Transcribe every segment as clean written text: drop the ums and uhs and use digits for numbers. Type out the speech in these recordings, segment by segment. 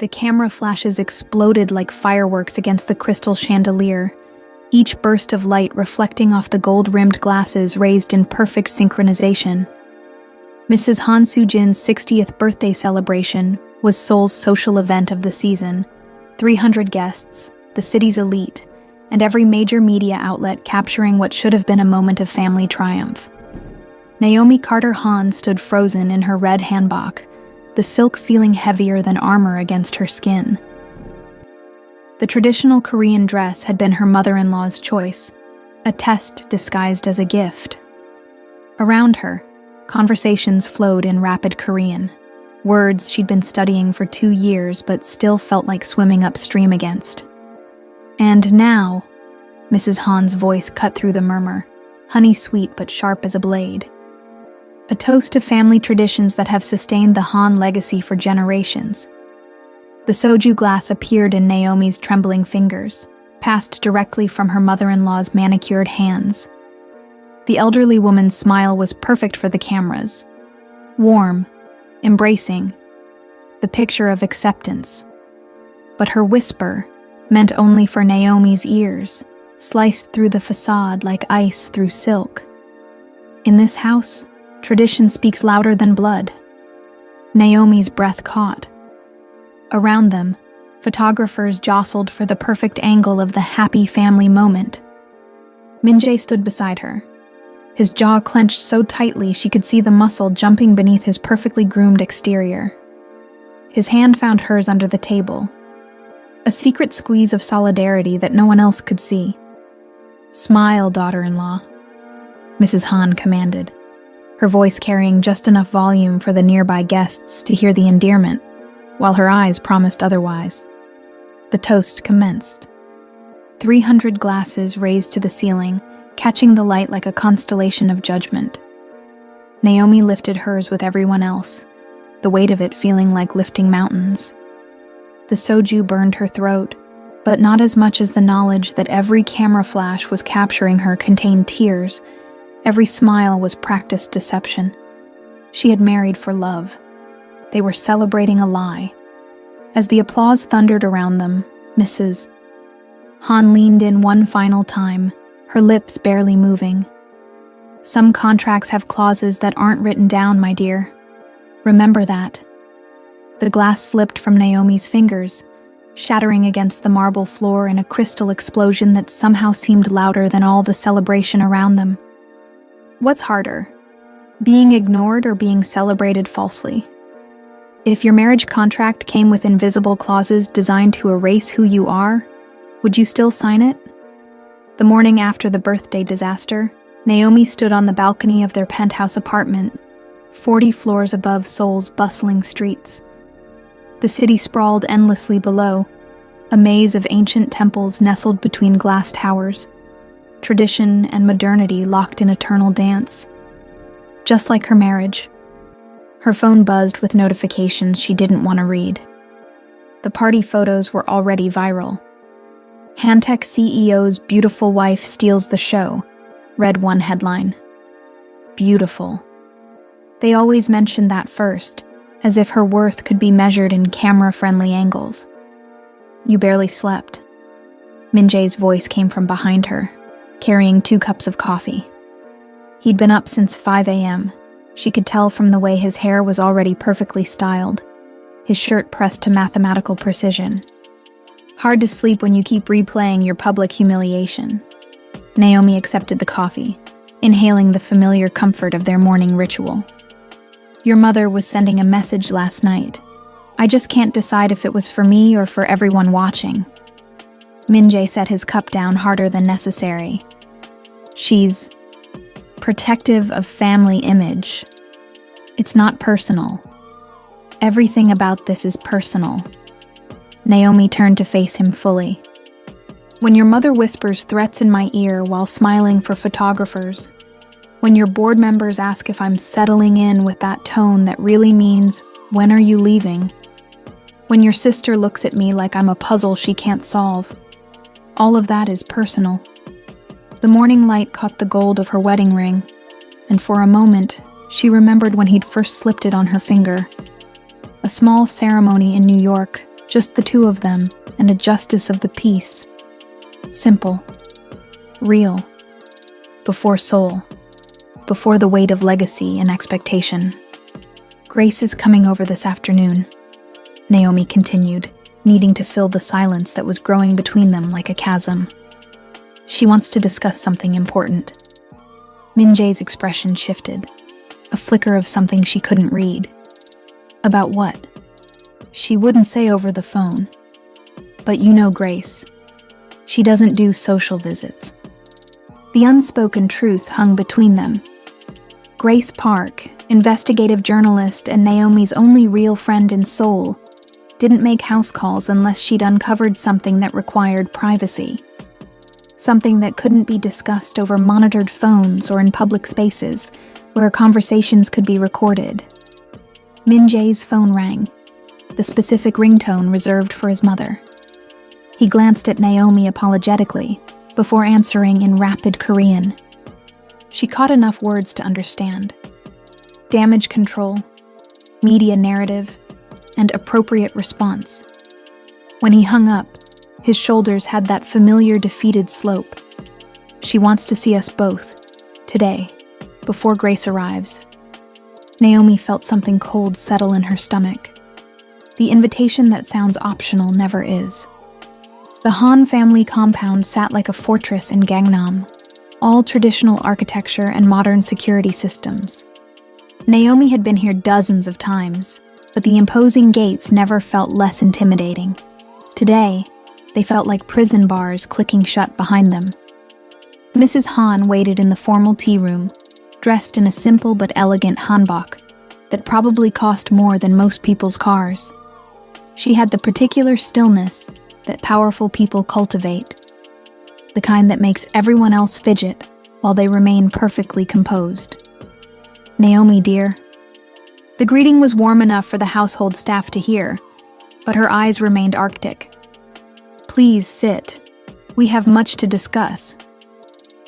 The camera flashes exploded like fireworks against the crystal chandelier, each burst of light reflecting off the gold-rimmed glasses raised in perfect synchronization. Mrs. Han Soo-jin's 60th birthday celebration was Seoul's social event of the season. 300 guests, the city's elite, and every major media outlet capturing what should have been a moment of family triumph. Naomi Carter Han stood frozen in her red hanbok, the silk feeling heavier than armor against her skin. The traditional Korean dress had been her mother-in-law's choice, a test disguised as a gift. Around her, conversations flowed in rapid Korean, words she'd been studying for 2 years but still felt like swimming upstream against. And now, Mrs. Han's voice cut through the murmur, honey-sweet but sharp as a blade. A toast to family traditions that have sustained the Han legacy for generations. The soju glass appeared in Naomi's trembling fingers, passed directly from her mother-in-law's manicured hands. The elderly woman's smile was perfect for the cameras. Warm, embracing, the picture of acceptance. But her whisper, meant only for Naomi's ears, sliced through the facade like ice through silk. In this house, tradition speaks louder than blood. Naomi's breath caught. Around them, photographers jostled for the perfect angle of the happy family moment. Min-jae stood beside her, his jaw clenched so tightly she could see the muscle jumping beneath his perfectly groomed exterior. His hand found hers under the table, a secret squeeze of solidarity that no one else could see. "Smile, daughter-in-law," Mrs. Han commanded, her voice carrying just enough volume for the nearby guests to hear the endearment, while her eyes promised otherwise. The toast commenced. 300 glasses raised to the ceiling, catching the light like a constellation of judgment. Naomi lifted hers with everyone else, the weight of it feeling like lifting mountains. The soju burned her throat, but not as much as the knowledge that every camera flash was capturing her contained tears. Every smile was practiced deception. She had married for love. They were celebrating a lie. As the applause thundered around them, Mrs. Han leaned in one final time, her lips barely moving. "Some contracts have clauses that aren't written down, my dear. Remember that." The glass slipped from Naomi's fingers, shattering against the marble floor in a crystal explosion that somehow seemed louder than all the celebration around them. What's harder, being ignored or being celebrated falsely? If your marriage contract came with invisible clauses designed to erase who you are, would you still sign it? The morning after the birthday disaster, Naomi stood on the balcony of their penthouse apartment, 40 floors above Seoul's bustling streets. The city sprawled endlessly below, a maze of ancient temples nestled between glass towers, tradition and modernity locked in eternal dance. Just like her marriage. Her phone buzzed with notifications she didn't want to read. The party photos were already viral. Hantech CEO's beautiful wife steals the show, read one headline. Beautiful. They always mentioned that first, as if her worth could be measured in camera-friendly angles. "You barely slept." Min-jae's voice came from behind her, carrying 2 cups of coffee. He'd been up since 5 a.m. She could tell from the way his hair was already perfectly styled, his shirt pressed to mathematical precision. "Hard to sleep when you keep replaying your public humiliation." Naomi accepted the coffee, inhaling the familiar comfort of their morning ritual. "Your mother was sending a message last night. I just can't decide if it was for me or for everyone watching." Min-jae set his cup down harder than necessary. "She's protective of family image. It's not personal. Everything about this is personal." Naomi turned to face him fully. "When your mother whispers threats in my ear while smiling for photographers, when your board members ask if I'm settling in with that tone that really means, 'When are you leaving?' When your sister looks at me like I'm a puzzle she can't solve, all of that is personal." The morning light caught the gold of her wedding ring, and for a moment, she remembered when he'd first slipped it on her finger. A small ceremony in New York, Just the two of them and a justice of the peace. Simple. Real. Before soul. Before the weight of legacy and expectation. Grace is coming over this afternoon, Naomi continued, needing to fill the silence that was growing between them like a chasm. She wants to discuss something important. Min-jae's expression shifted, a flicker of something she couldn't read. About what? She wouldn't say over the phone. But you know Grace. She doesn't do social visits. The unspoken truth hung between them. Grace Park, investigative journalist and Naomi's only real friend in Seoul, didn't make house calls unless she'd uncovered something that required privacy. Something that couldn't be discussed over monitored phones or in public spaces, where conversations could be recorded. Min-jae's phone rang, the specific ringtone reserved for his mother. He glanced at Naomi apologetically, before answering in rapid Korean. She caught enough words to understand. Damage control, media narrative, and appropriate response. When he hung up, his shoulders had that familiar defeated slope. She wants to see us both, today, before Grace arrives. Naomi felt something cold settle in her stomach. The invitation that sounds optional never is. The Han family compound sat like a fortress in Gangnam, all traditional architecture and modern security systems. Naomi had been here dozens of times, but the imposing gates never felt less intimidating. Today, they felt like prison bars clicking shut behind them. Mrs. Han waited in the formal tea room, dressed in a simple but elegant hanbok that probably cost more than most people's cars. She had the particular stillness that powerful people cultivate, the kind that makes everyone else fidget while they remain perfectly composed. Naomi, dear. The greeting was warm enough for the household staff to hear, but her eyes remained arctic. Please sit. We have much to discuss.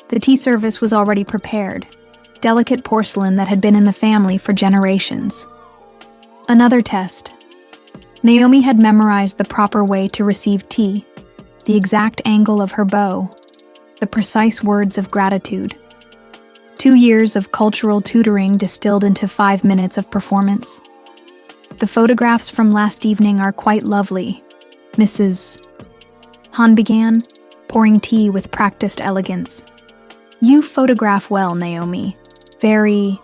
The tea service was already prepared, delicate porcelain that had been in the family for generations. Another test. Naomi had memorized the proper way to receive tea, the exact angle of her bow, the precise words of gratitude. 2 years of cultural tutoring distilled into 5 minutes of performance. The photographs from last evening are quite lovely, Mrs. Han began, pouring tea with practiced elegance. You photograph well, Naomi. Very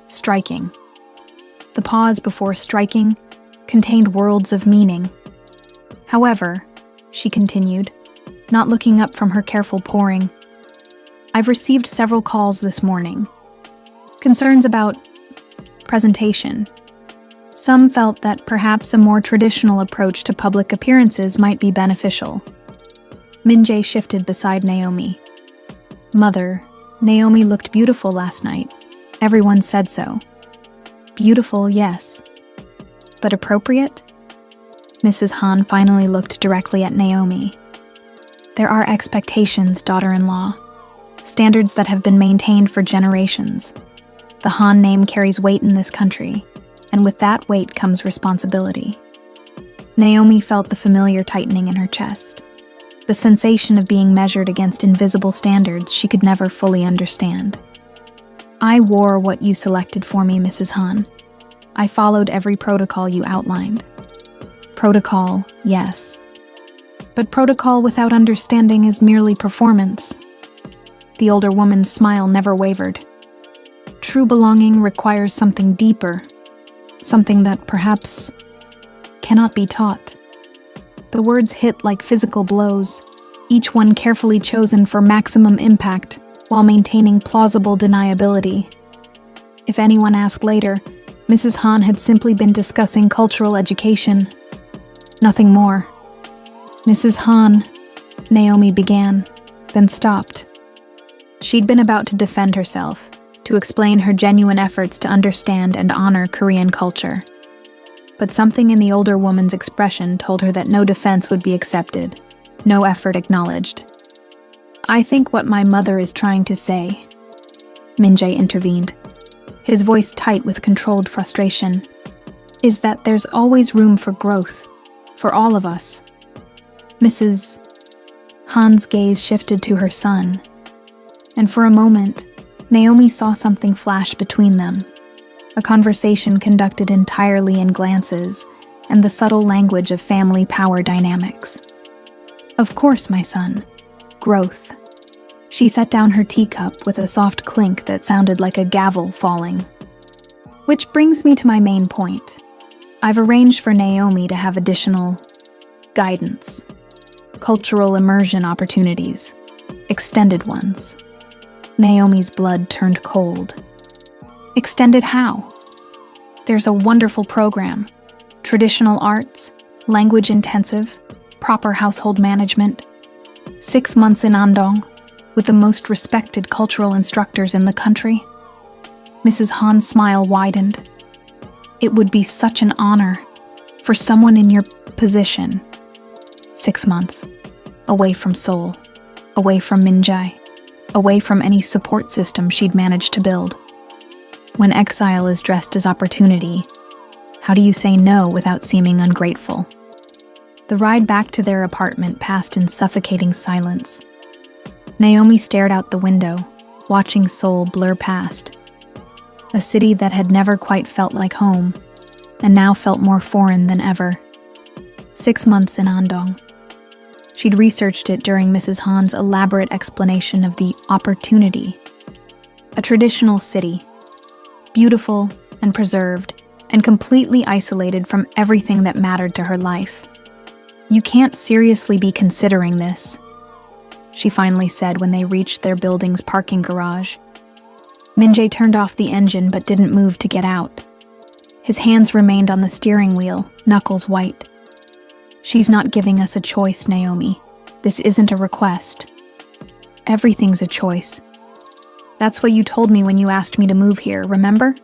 striking. The pause before striking contained worlds of meaning. However, she continued, not looking up from her careful pouring, I've received several calls this morning. Concerns about presentation. Some felt that perhaps a more traditional approach to public appearances might be beneficial. Min-jae shifted beside Naomi. Mother, Naomi looked beautiful last night. Everyone said so. Beautiful, yes. But appropriate? Mrs. Han finally looked directly at Naomi. There are expectations, daughter-in-law. Standards that have been maintained for generations. The Han name carries weight in this country, and with that weight comes responsibility. Naomi felt the familiar tightening in her chest, the sensation of being measured against invisible standards she could never fully understand. I wore what you selected for me, Mrs. Han. I followed every protocol you outlined. Protocol, yes. But protocol without understanding is merely performance. The older woman's smile never wavered. True belonging requires something deeper, something that perhaps cannot be taught. The words hit like physical blows, each one carefully chosen for maximum impact while maintaining plausible deniability. If anyone asked later, Mrs. Han had simply been discussing cultural education. Nothing more. Mrs. Han, Naomi began, then stopped. She'd been about to defend herself, to explain her genuine efforts to understand and honor Korean culture. But something in the older woman's expression told her that no defense would be accepted, no effort acknowledged. I think what my mother is trying to say, Min-jae intervened, his voice tight with controlled frustration, is that there's always room for growth, For all of us. Mrs. Han's gaze shifted to her son, and for a moment, Naomi saw something flash between them, a conversation conducted entirely in glances and the subtle language of family power dynamics. Of course, my son. Growth. She set down her teacup with a soft clink that sounded like a gavel falling. Which brings me to my main point. I've arranged for Naomi to have additional guidance, cultural immersion opportunities, extended ones. Naomi's blood turned cold. Extended how? There's a wonderful program. Traditional arts, language intensive, proper household management. 6 months in Andong, with the most respected cultural instructors in the country. Mrs. Han's smile widened. It would be such an honor for someone in your position. 6 months, away from Seoul, away from Minjae, away from any support system she'd managed to build. When exile is dressed as opportunity, how do you say no without seeming ungrateful? The ride back to their apartment passed in suffocating silence. Naomi stared out the window, watching Seoul blur past. A city that had never quite felt like home, and now felt more foreign than ever. 6 months in Andong. She'd researched it during Mrs. Han's elaborate explanation of the opportunity. A traditional city, beautiful and preserved, and completely isolated from everything that mattered to her life. You can't seriously be considering this, she finally said when they reached their building's parking garage. Minjae turned off the engine but didn't move to get out. His hands remained on the steering wheel, knuckles white. She's not giving us a choice, Naomi. This isn't a request. Everything's a choice. That's what you told me when you asked me to move here, remember?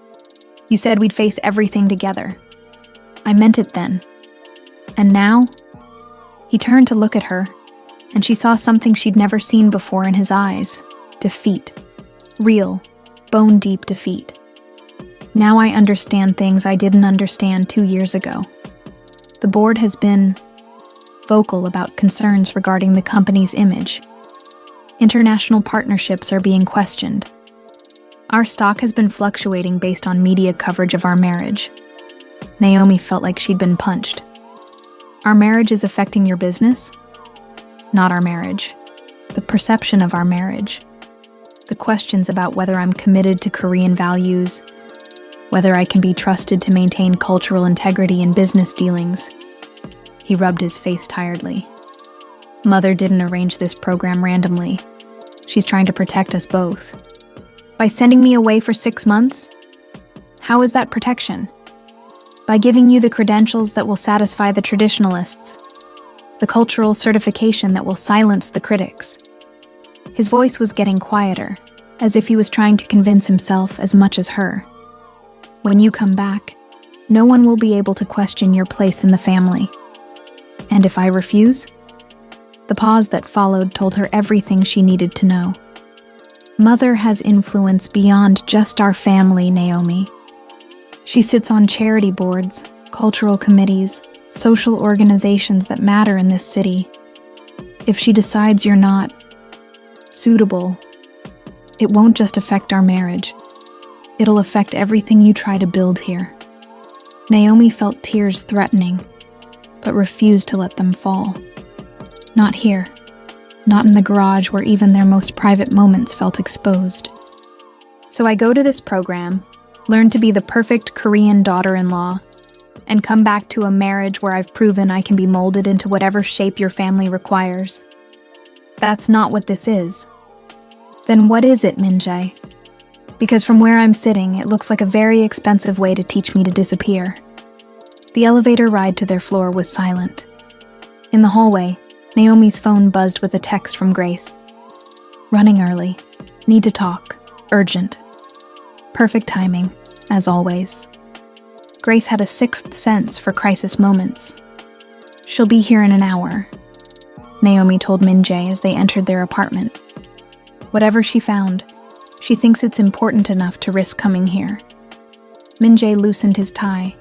You said we'd face everything together. I meant it then. And now? He turned to look at her, and she saw something she'd never seen before in his eyes. Defeat. Real, bone-deep defeat. Now I understand things I didn't understand 2 years ago. The board has been vocal about concerns regarding the company's image. International partnerships are being questioned. Our stock has been fluctuating based on media coverage of our marriage. Naomi felt like she'd been punched. Our marriage is affecting your business? Not our marriage. The perception of our marriage. The questions about whether I'm committed to Korean values, whether I can be trusted to maintain cultural integrity in business dealings. He rubbed his face tiredly. Mother didn't arrange this program randomly. She's trying to protect us both. By sending me away for 6 months? How is that protection? By giving you the credentials that will satisfy the traditionalists, the cultural certification that will silence the critics. His voice was getting quieter, as if he was trying to convince himself as much as her. When you come back, no one will be able to question your place in the family. And if I refuse? The pause that followed told her everything she needed to know. Mother has influence beyond just our family, Naomi. She sits on charity boards, cultural committees, social organizations that matter in this city. If she decides you're not suitable, it won't just affect our marriage. It'll affect everything you try to build here. Naomi felt tears threatening, but refused to let them fall. Not here. Not in the garage where even their most private moments felt exposed. So I go to this program, learn to be the perfect Korean daughter-in-law, and come back to a marriage where I've proven I can be molded into whatever shape your family requires. That's not what this is. Then what is it, Minjae? Because from where I'm sitting, it looks like a very expensive way to teach me to disappear. The elevator ride to their floor was silent. In the hallway, Naomi's phone buzzed with a text from Grace. Running early. Need to talk. Urgent. Perfect timing, as always. Grace had a sixth sense for crisis moments. She'll be here in an hour, Naomi told Minjae as they entered their apartment. Whatever she found, she thinks it's important enough to risk coming here. Minjae loosened his tie.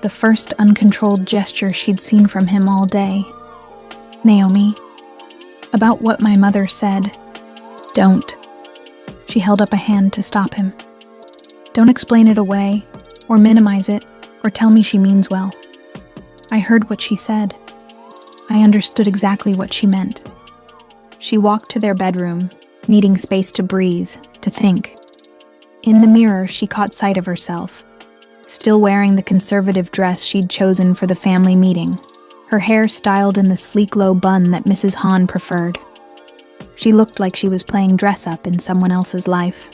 the first uncontrolled gesture she'd seen from him all day. "Naomi, about what my mother said, don't." She held up a hand to stop him. "Don't explain it away, or minimize it, or tell me she means well. I heard what she said. I understood exactly what she meant." She walked to their bedroom, needing space to breathe, to think. In the mirror, she caught sight of herself, still wearing the conservative dress she'd chosen for the family meeting, her hair styled in the sleek low bun that Mrs. Hahn preferred. She looked like she was playing dress-up in someone else's life.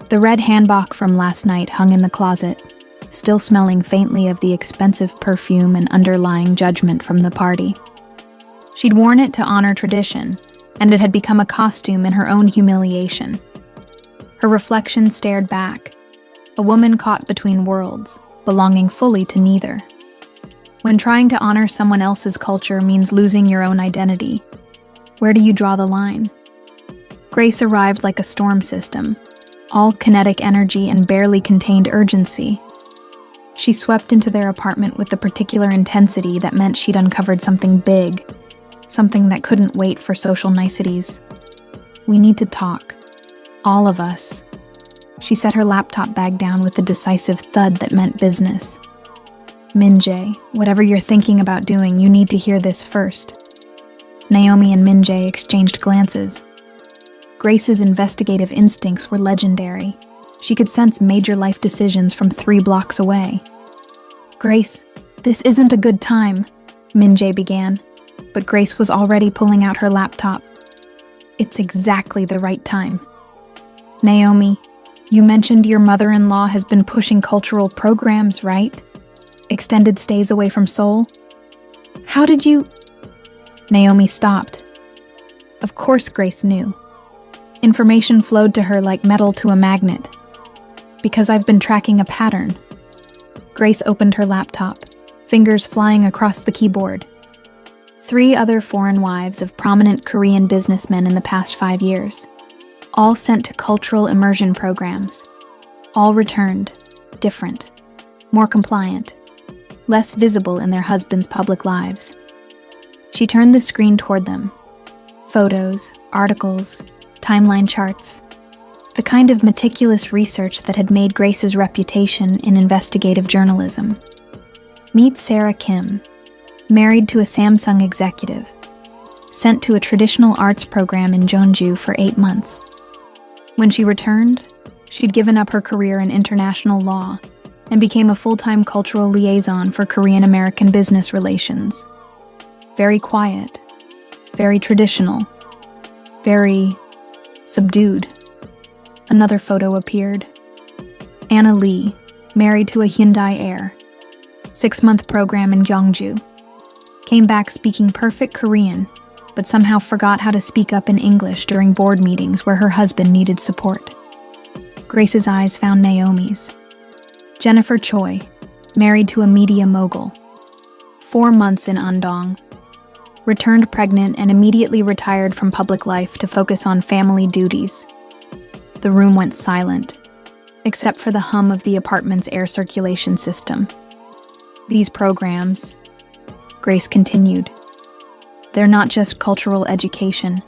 The red handbag from last night hung in the closet, still smelling faintly of the expensive perfume and underlying judgment from the party. She'd worn it to honor tradition, and it had become a costume in her own humiliation. Her reflection stared back, a woman caught between worlds, belonging fully to neither. When trying to honor someone else's culture means losing your own identity, where do you draw the line? Grace arrived like a storm system, all kinetic energy and barely contained urgency. She swept into their apartment with the particular intensity that meant she'd uncovered something big, something that couldn't wait for social niceties. "We need to talk. All of us." She set her laptop bag down with the decisive thud that meant business. "Min-jae, whatever you're thinking about doing, you need to hear this first." Naomi and Min-jae exchanged glances. Grace's investigative instincts were legendary. She could sense major life decisions from 3 blocks away. "Grace, this isn't a good time," Min-jae began, but Grace was already pulling out her laptop. "It's exactly the right time. Naomi, you mentioned your mother-in-law has been pushing cultural programs, right? Extended stays away from Seoul? How did you—" Naomi stopped. Of course Grace knew. Information flowed to her like metal to a magnet. "Because I've been tracking a pattern." Grace opened her laptop, fingers flying across the keyboard. 3 other foreign wives of prominent Korean businessmen in the past 5 years. All sent to cultural immersion programs. All returned, different, more compliant, less visible in their husbands' public lives. She turned the screen toward them. Photos, articles, timeline charts. The kind of meticulous research that had made Grace's reputation in investigative journalism. Meet Sarah Kim, married to a Samsung executive, sent to a traditional arts program in Jeonju for 8 months. When she returned, she'd given up her career in international law and became a full-time cultural liaison for Korean-American business relations. Very quiet, very traditional, very subdued. Another photo appeared. Anna Lee, married to a Hyundai heir. 6-month program in Gyeongju. Came back speaking perfect Korean, but somehow forgot how to speak up in English during board meetings where her husband needed support. Grace's eyes found Naomi's. Jennifer Choi, married to a media mogul. 4 months in Andong. Returned pregnant and immediately retired from public life to focus on family duties. The room went silent, except for the hum of the apartment's air circulation system. These programs, Grace continued, they're not just cultural education.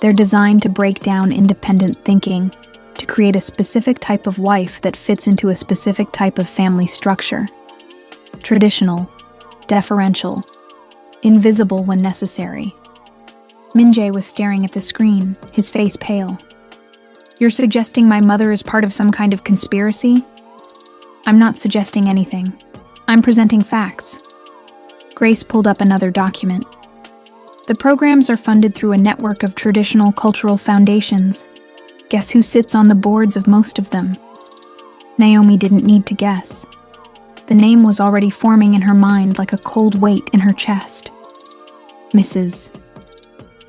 They're designed to break down independent thinking, to create a specific type of wife that fits into a specific type of family structure. Traditional, deferential, invisible when necessary. Min-jae was staring at the screen, his face pale. "You're suggesting my mother is part of some kind of conspiracy?" "I'm not suggesting anything. I'm presenting facts." Grace pulled up another document. "The programs are funded through a network of traditional cultural foundations. Guess who sits on the boards of most of them?" Naomi didn't need to guess. The name was already forming in her mind like a cold weight in her chest. Mrs.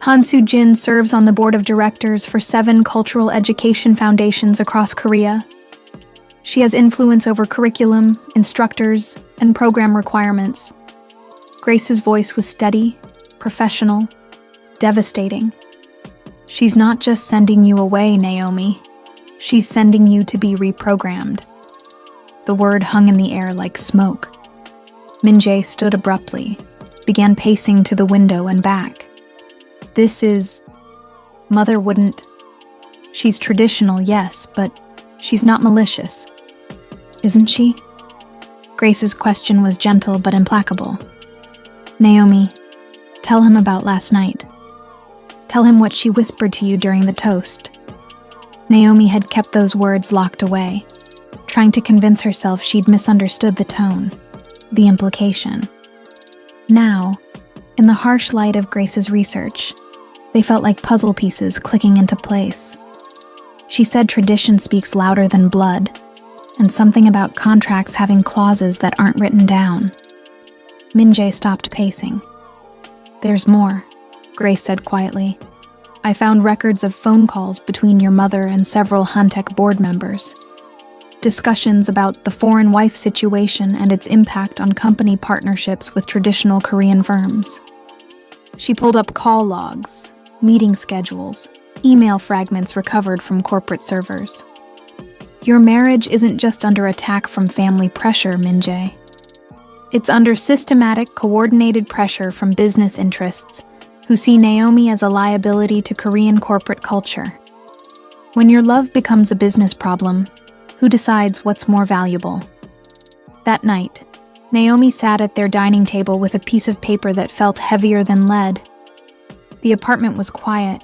Han Soo-jin serves on the board of directors for 7 cultural education foundations across Korea. She has influence over curriculum, instructors, and program requirements. Grace's voice was steady, professional, devastating. "She's not just sending you away, Naomi. She's sending you to be reprogrammed." The word hung in the air like smoke. Min-jae stood abruptly, began pacing to the window and back. This is... Mother wouldn't... She's traditional, yes, but she's not malicious. Isn't she? Grace's question was gentle but implacable. Naomi, tell him about last night. Tell him what she whispered to you during the toast. Naomi had kept those words locked away, trying to convince herself she'd misunderstood the tone, the implication. Now, in the harsh light of Grace's research, they felt like puzzle pieces clicking into place. She said tradition speaks louder than blood, and something about contracts having clauses that aren't written down. Min-jae stopped pacing. There's more, Grace said quietly. I found records of phone calls between your mother and several Hantech board members. Discussions about the foreign wife situation and its impact on company partnerships with traditional Korean firms. She pulled up call logs, meeting schedules, email fragments recovered from corporate servers. Your marriage isn't just under attack from family pressure, Min-jae. It's under systematic, coordinated pressure from business interests who see Naomi as a liability to Korean corporate culture. When your love becomes a business problem, who decides what's more valuable? That night, Naomi sat at their dining table with a piece of paper that felt heavier than lead. The apartment was quiet.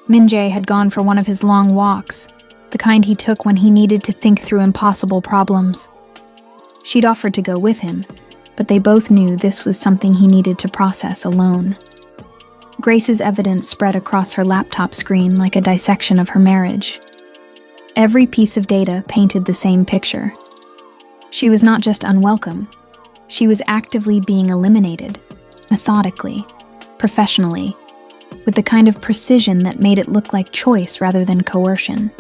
Min-jae had gone for one of his long walks, the kind he took when he needed to think through impossible problems. She'd offered to go with him, but they both knew this was something he needed to process alone. Grace's evidence spread across her laptop screen like a dissection of her marriage. Every piece of data painted the same picture. She was not just unwelcome, she was actively being eliminated, methodically, professionally, with the kind of precision that made it look like choice rather than coercion.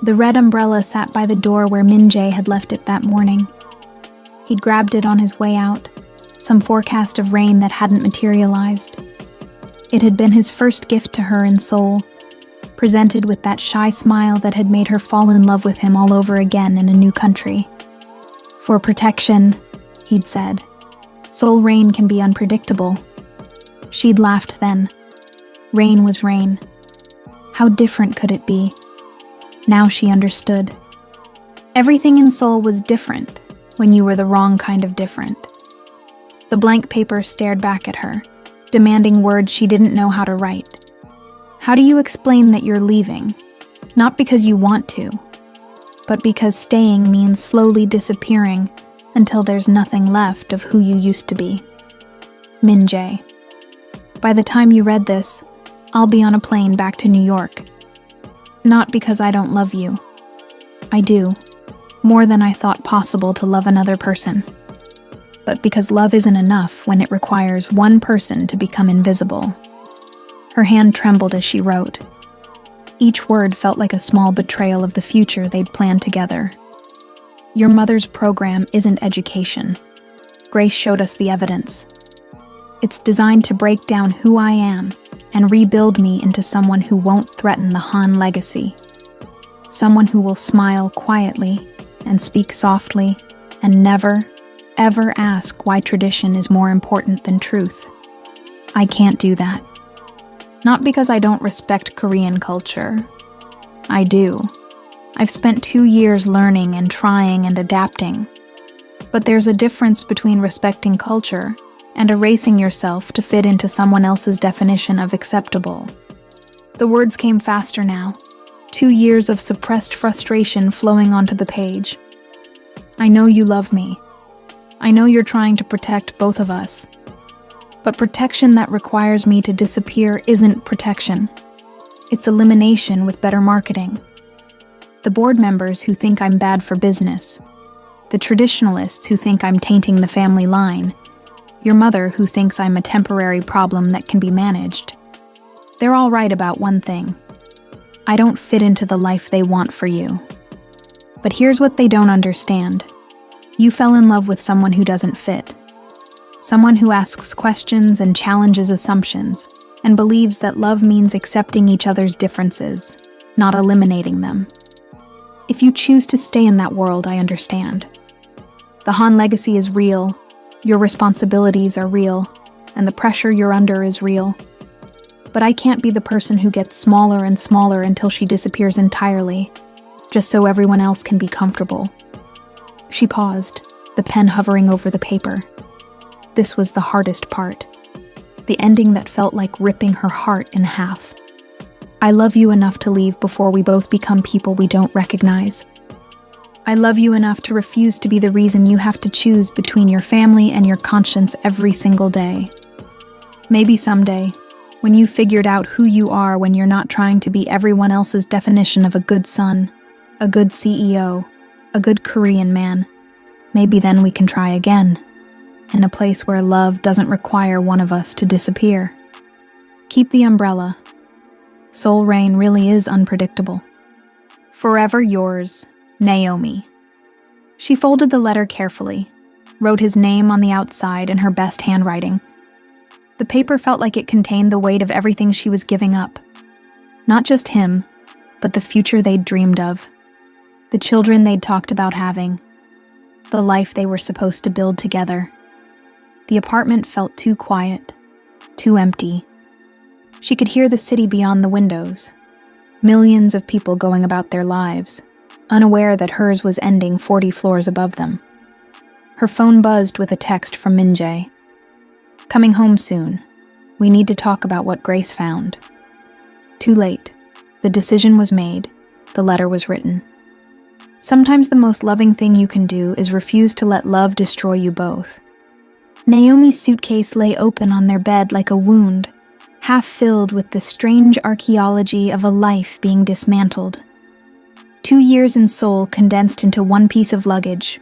The red umbrella sat by the door where Min-jae had left it that morning. He'd grabbed it on his way out, some forecast of rain that hadn't materialized. It had been his first gift to her in Seoul, presented with that shy smile that had made her fall in love with him all over again in a new country. For protection, he'd said. Seoul rain can be unpredictable. She'd laughed then. Rain was rain. How different could it be? Now she understood. Everything in Seoul was different when you were the wrong kind of different. The blank paper stared back at her, demanding words she didn't know how to write. How do you explain that you're leaving? Not because you want to, but because staying means slowly disappearing until there's nothing left of who you used to be. Min-jae. By the time you read this, I'll be on a plane back to New York. Not because I don't love you. I do, more than I thought possible to love another person. But because love isn't enough when it requires one person to become invisible. Her hand trembled as she wrote. Each word felt like a small betrayal of the future they'd planned together. Your mother's program isn't education. Grace showed us the evidence. It's designed to break down who I am and rebuild me into someone who won't threaten the Han legacy. Someone who will smile quietly and speak softly and never, ever ask why tradition is more important than truth. I can't do that. Not because I don't respect Korean culture. I do. I've spent 2 years learning and trying and adapting. But there's a difference between respecting culture and erasing yourself to fit into someone else's definition of acceptable. The words came faster now, 2 years of suppressed frustration flowing onto the page. I know you love me. I know you're trying to protect both of us. But protection that requires me to disappear isn't protection. It's elimination with better marketing. The board members who think I'm bad for business. The traditionalists who think I'm tainting the family line. Your mother who thinks I'm a temporary problem that can be managed. They're all right about one thing. I don't fit into the life they want for you. But here's what they don't understand. You fell in love with someone who doesn't fit. Someone who asks questions and challenges assumptions, and believes that love means accepting each other's differences, not eliminating them. If you choose to stay in that world, I understand. The Han legacy is real, Your responsibilities are real, and the pressure you're under is real. But I can't be the person who gets smaller and smaller until she disappears entirely, just so everyone else can be comfortable." She paused, the pen hovering over the paper. This was the hardest part, the ending that felt like ripping her heart in half. "I love you enough to leave before we both become people we don't recognize. I love you enough to refuse to be the reason you have to choose between your family and your conscience every single day. Maybe someday, when you figured out who you are when you're not trying to be everyone else's definition of a good son, a good CEO, a good Korean man, maybe then we can try again, in a place where love doesn't require one of us to disappear. Keep the umbrella. Soul Rain really is unpredictable. Forever yours, Naomi." She folded the letter carefully, wrote his name on the outside in her best handwriting. The paper felt like it contained the weight of everything she was giving up. Not just him, but the future they'd dreamed of. The children they'd talked about having. The life they were supposed to build together. The apartment felt too quiet, too empty. She could hear the city beyond the windows. Millions of people going about their lives, unaware that hers was ending 40 floors above them. Her phone buzzed with a text from Min-jae. "Coming home soon. We need to talk about what Grace found." Too late. The decision was made. The letter was written. Sometimes the most loving thing you can do is refuse to let love destroy you both. Naomi's suitcase lay open on their bed like a wound, half filled with the strange archaeology of a life being dismantled. 2 years in Seoul condensed into one piece of luggage.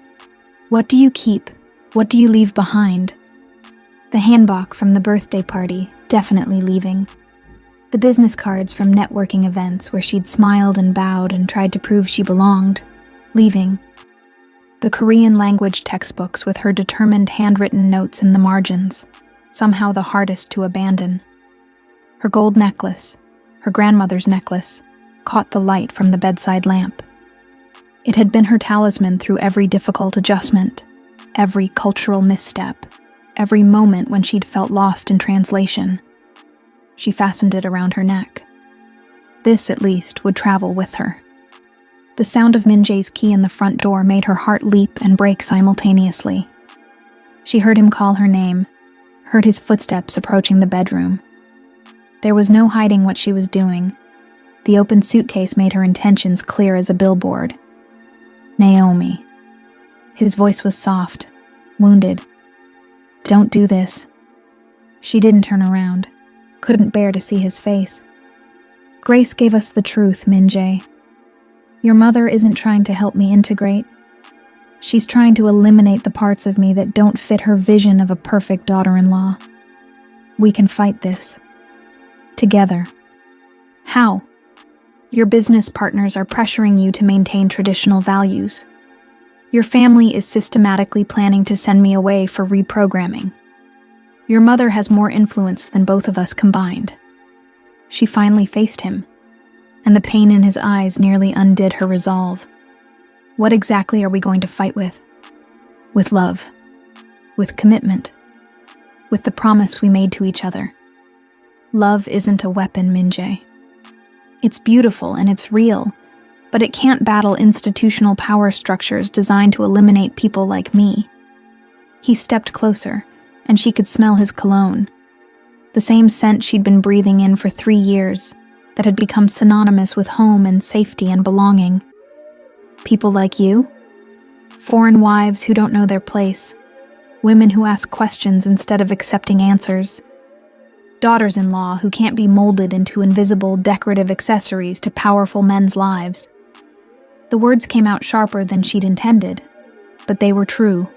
What do you keep? What do you leave behind? The handbag from the birthday party, definitely leaving. The business cards from networking events where she'd smiled and bowed and tried to prove she belonged, leaving. The Korean language textbooks with her determined handwritten notes in the margins, somehow the hardest to abandon. Her gold necklace, her grandmother's necklace, caught the light from the bedside lamp. It had been her talisman through every difficult adjustment, every cultural misstep, every moment when she'd felt lost in translation. She fastened it around her neck. This, at least, would travel with her. The sound of Min-jae's key in the front door made her heart leap and break simultaneously. She heard him call her name, heard his footsteps approaching the bedroom. There was no hiding what she was doing. The open suitcase made her intentions clear as a billboard. "Naomi." His voice was soft, wounded. "Don't do this." She didn't turn around, couldn't bear to see his face. "Grace gave us the truth, Min-jae. Your mother isn't trying to help me integrate. She's trying to eliminate the parts of me that don't fit her vision of a perfect daughter-in-law. We can fight this. Together." "How?" "Your business partners are pressuring you to maintain traditional values. Your family is systematically planning to send me away for reprogramming. Your mother has more influence than both of us combined." She finally faced him, and the pain in his eyes nearly undid her resolve. "What exactly are we going to fight with?" "With love. With commitment. With the promise we made to each other. Love isn't a weapon, Min-jae. It's beautiful and it's real, but it can't battle institutional power structures designed to eliminate people like me." He stepped closer, and she could smell his cologne, the same scent she'd been breathing in for 3 years, that had become synonymous with home and safety and belonging. "People like you? Foreign wives who don't know their place, women who ask questions instead of accepting answers, daughters-in-law who can't be molded into invisible, decorative accessories to powerful men's lives." The words came out sharper than she'd intended, but they were true.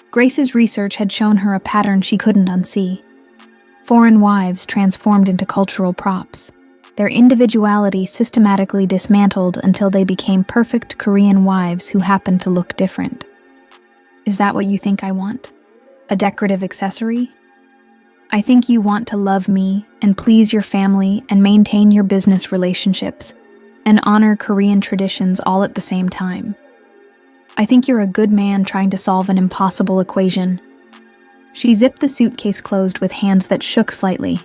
Grace's research had shown her a pattern she couldn't unsee. Foreign wives transformed into cultural props, their individuality systematically dismantled until they became perfect Korean wives who happened to look different. "Is that what you think I want? A decorative accessory? I think you want to love me and please your family and maintain your business relationships and honor Korean traditions all at the same time. I think you're a good man trying to solve an impossible equation, She zipped the suitcase closed with hands that shook slightly.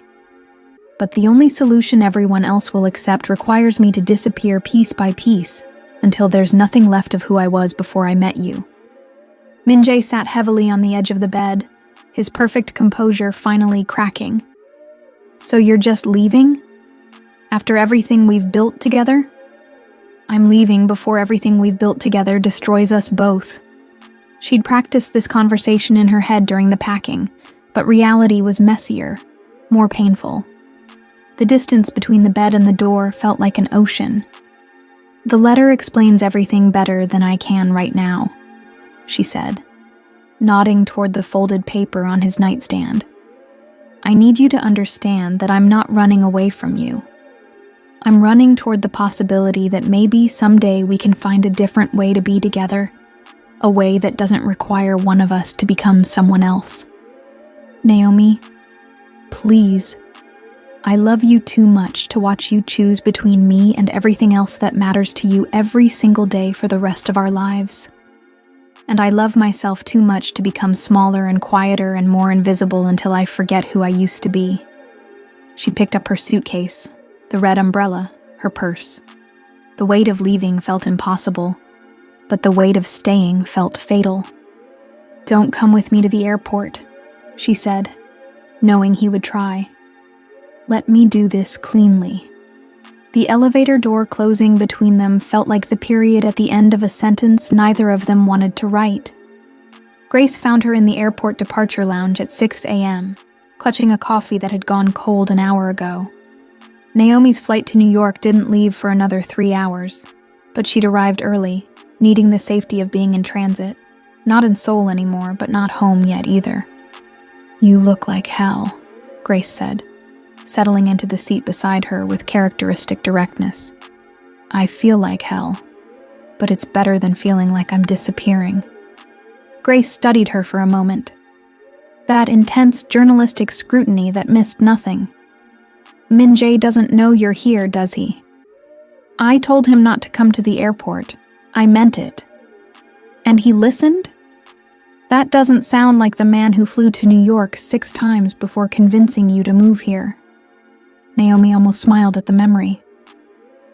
But the only solution everyone else will accept requires me to disappear piece by piece until there's nothing left of who I was before I met you. Min-jae sat heavily on the edge of the bed, his perfect composure finally cracking. So you're just leaving? After everything we've built together? I'm leaving before everything we've built together destroys us both. She'd practiced this conversation in her head during the packing, but reality was messier, more painful. The distance between the bed and the door felt like an ocean. The letter explains everything better than I can right now, she said, nodding toward the folded paper on his nightstand. I need you to understand that I'm not running away from you. I'm running toward the possibility that maybe someday we can find a different way to be together, a way that doesn't require one of us to become someone else. Naomi, please. I love you too much to watch you choose between me and everything else that matters to you every single day for the rest of our lives. And I love myself too much to become smaller and quieter and more invisible until I forget who I used to be. She picked up her suitcase, the red umbrella, her purse. The weight of leaving felt impossible, but the weight of staying felt fatal. Don't come with me to the airport, she said, knowing he would try. Let me do this cleanly. The elevator door closing between them felt like the period at the end of a sentence neither of them wanted to write. Grace found her in the airport departure lounge at 6 a.m., clutching a coffee that had gone cold an hour ago. Naomi's flight to New York didn't leave for another 3 hours, but she'd arrived early, needing the safety of being in transit. Not in Seoul anymore, but not home yet either. You look like hell, Grace said, settling into the seat beside her with characteristic directness. I feel like hell, but it's better than feeling like I'm disappearing. Grace studied her for a moment. That intense journalistic scrutiny that missed nothing. Min-jae doesn't know you're here, does he? I told him not to come to the airport. I meant it. And he listened? That doesn't sound like the man who flew to New York 6 times before convincing you to move here. Naomi almost smiled at the memory.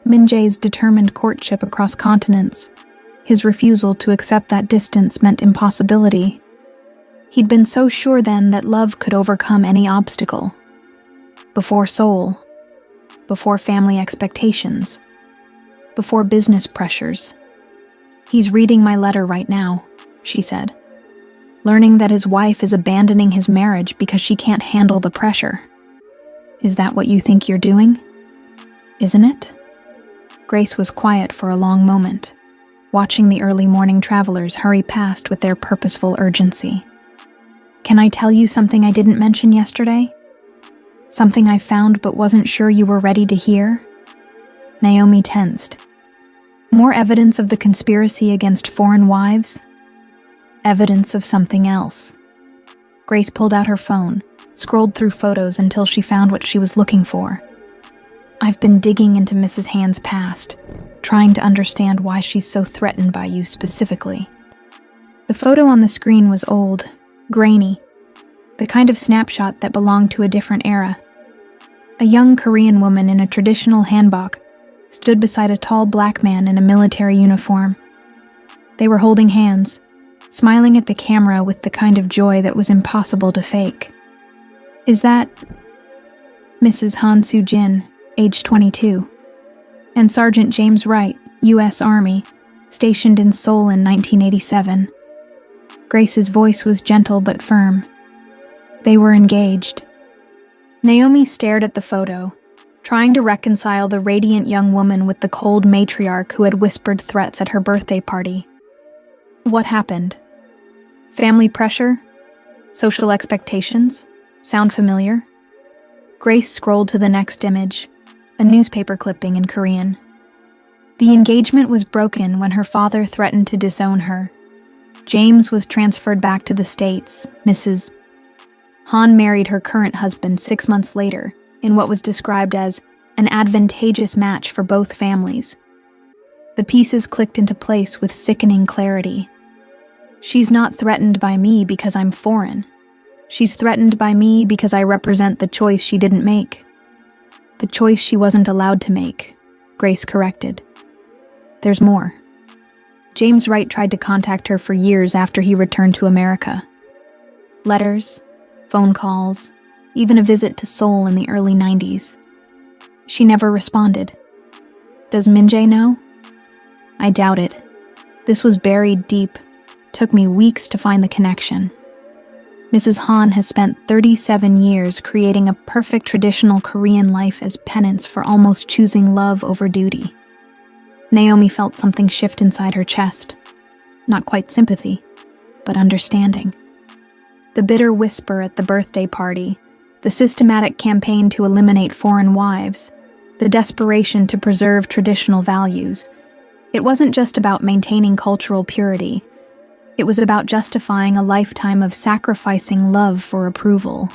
Min-jae's determined courtship across continents, his refusal to accept that distance meant impossibility. He'd been so sure then that love could overcome any obstacle. Before Seoul, before family expectations, before business pressures. He's reading my letter right now, she said, learning that his wife is abandoning his marriage because she can't handle the pressure. Is that what you think you're doing? Isn't it? Grace was quiet for a long moment, watching the early morning travelers hurry past with their purposeful urgency. Can I tell you something I didn't mention yesterday? Something I found but wasn't sure you were ready to hear? Naomi tensed. More evidence of the conspiracy against foreign wives? Evidence of something else. Grace pulled out her phone, scrolled through photos until she found what she was looking for. I've been digging into Mrs. Hand's past, trying to understand why she's so threatened by you specifically. The photo on the screen was old, grainy, the kind of snapshot that belonged to a different era. A young Korean woman in a traditional hanbok stood beside a tall black man in a military uniform. They were holding hands, smiling at the camera with the kind of joy that was impossible to fake. Is that Mrs. Han Soo-jin, age 22, and Sergeant James Wright, U.S. Army, stationed in Seoul in 1987. Grace's voice was gentle but firm. They were engaged. Naomi stared at the photo, trying to reconcile the radiant young woman with the cold matriarch who had whispered threats at her birthday party. What happened? Family pressure? Social expectations? Sound familiar? Grace scrolled to the next image, a newspaper clipping in Korean. The engagement was broken when her father threatened to disown her. James was transferred back to the States. Mrs. Han married her current husband 6 months later in what was described as an advantageous match for both families. The pieces clicked into place with sickening clarity. She's not threatened by me because I'm foreign. She's threatened by me because I represent the choice she didn't make. The choice she wasn't allowed to make, Grace corrected. There's more. James Wright tried to contact her for years after he returned to America. Letters, phone calls, even a visit to Seoul in the early 90s. She never responded. Does Min-jae know? I doubt it. This was buried deep. Took me weeks to find the connection. Mrs. Han has spent 37 years creating a perfect traditional Korean life as penance for almost choosing love over duty. Naomi felt something shift inside her chest. Not quite sympathy, but understanding. The bitter whisper at the birthday party, the systematic campaign to eliminate foreign wives, the desperation to preserve traditional values. It wasn't just about maintaining cultural purity. It was about justifying a lifetime of sacrificing love for approval.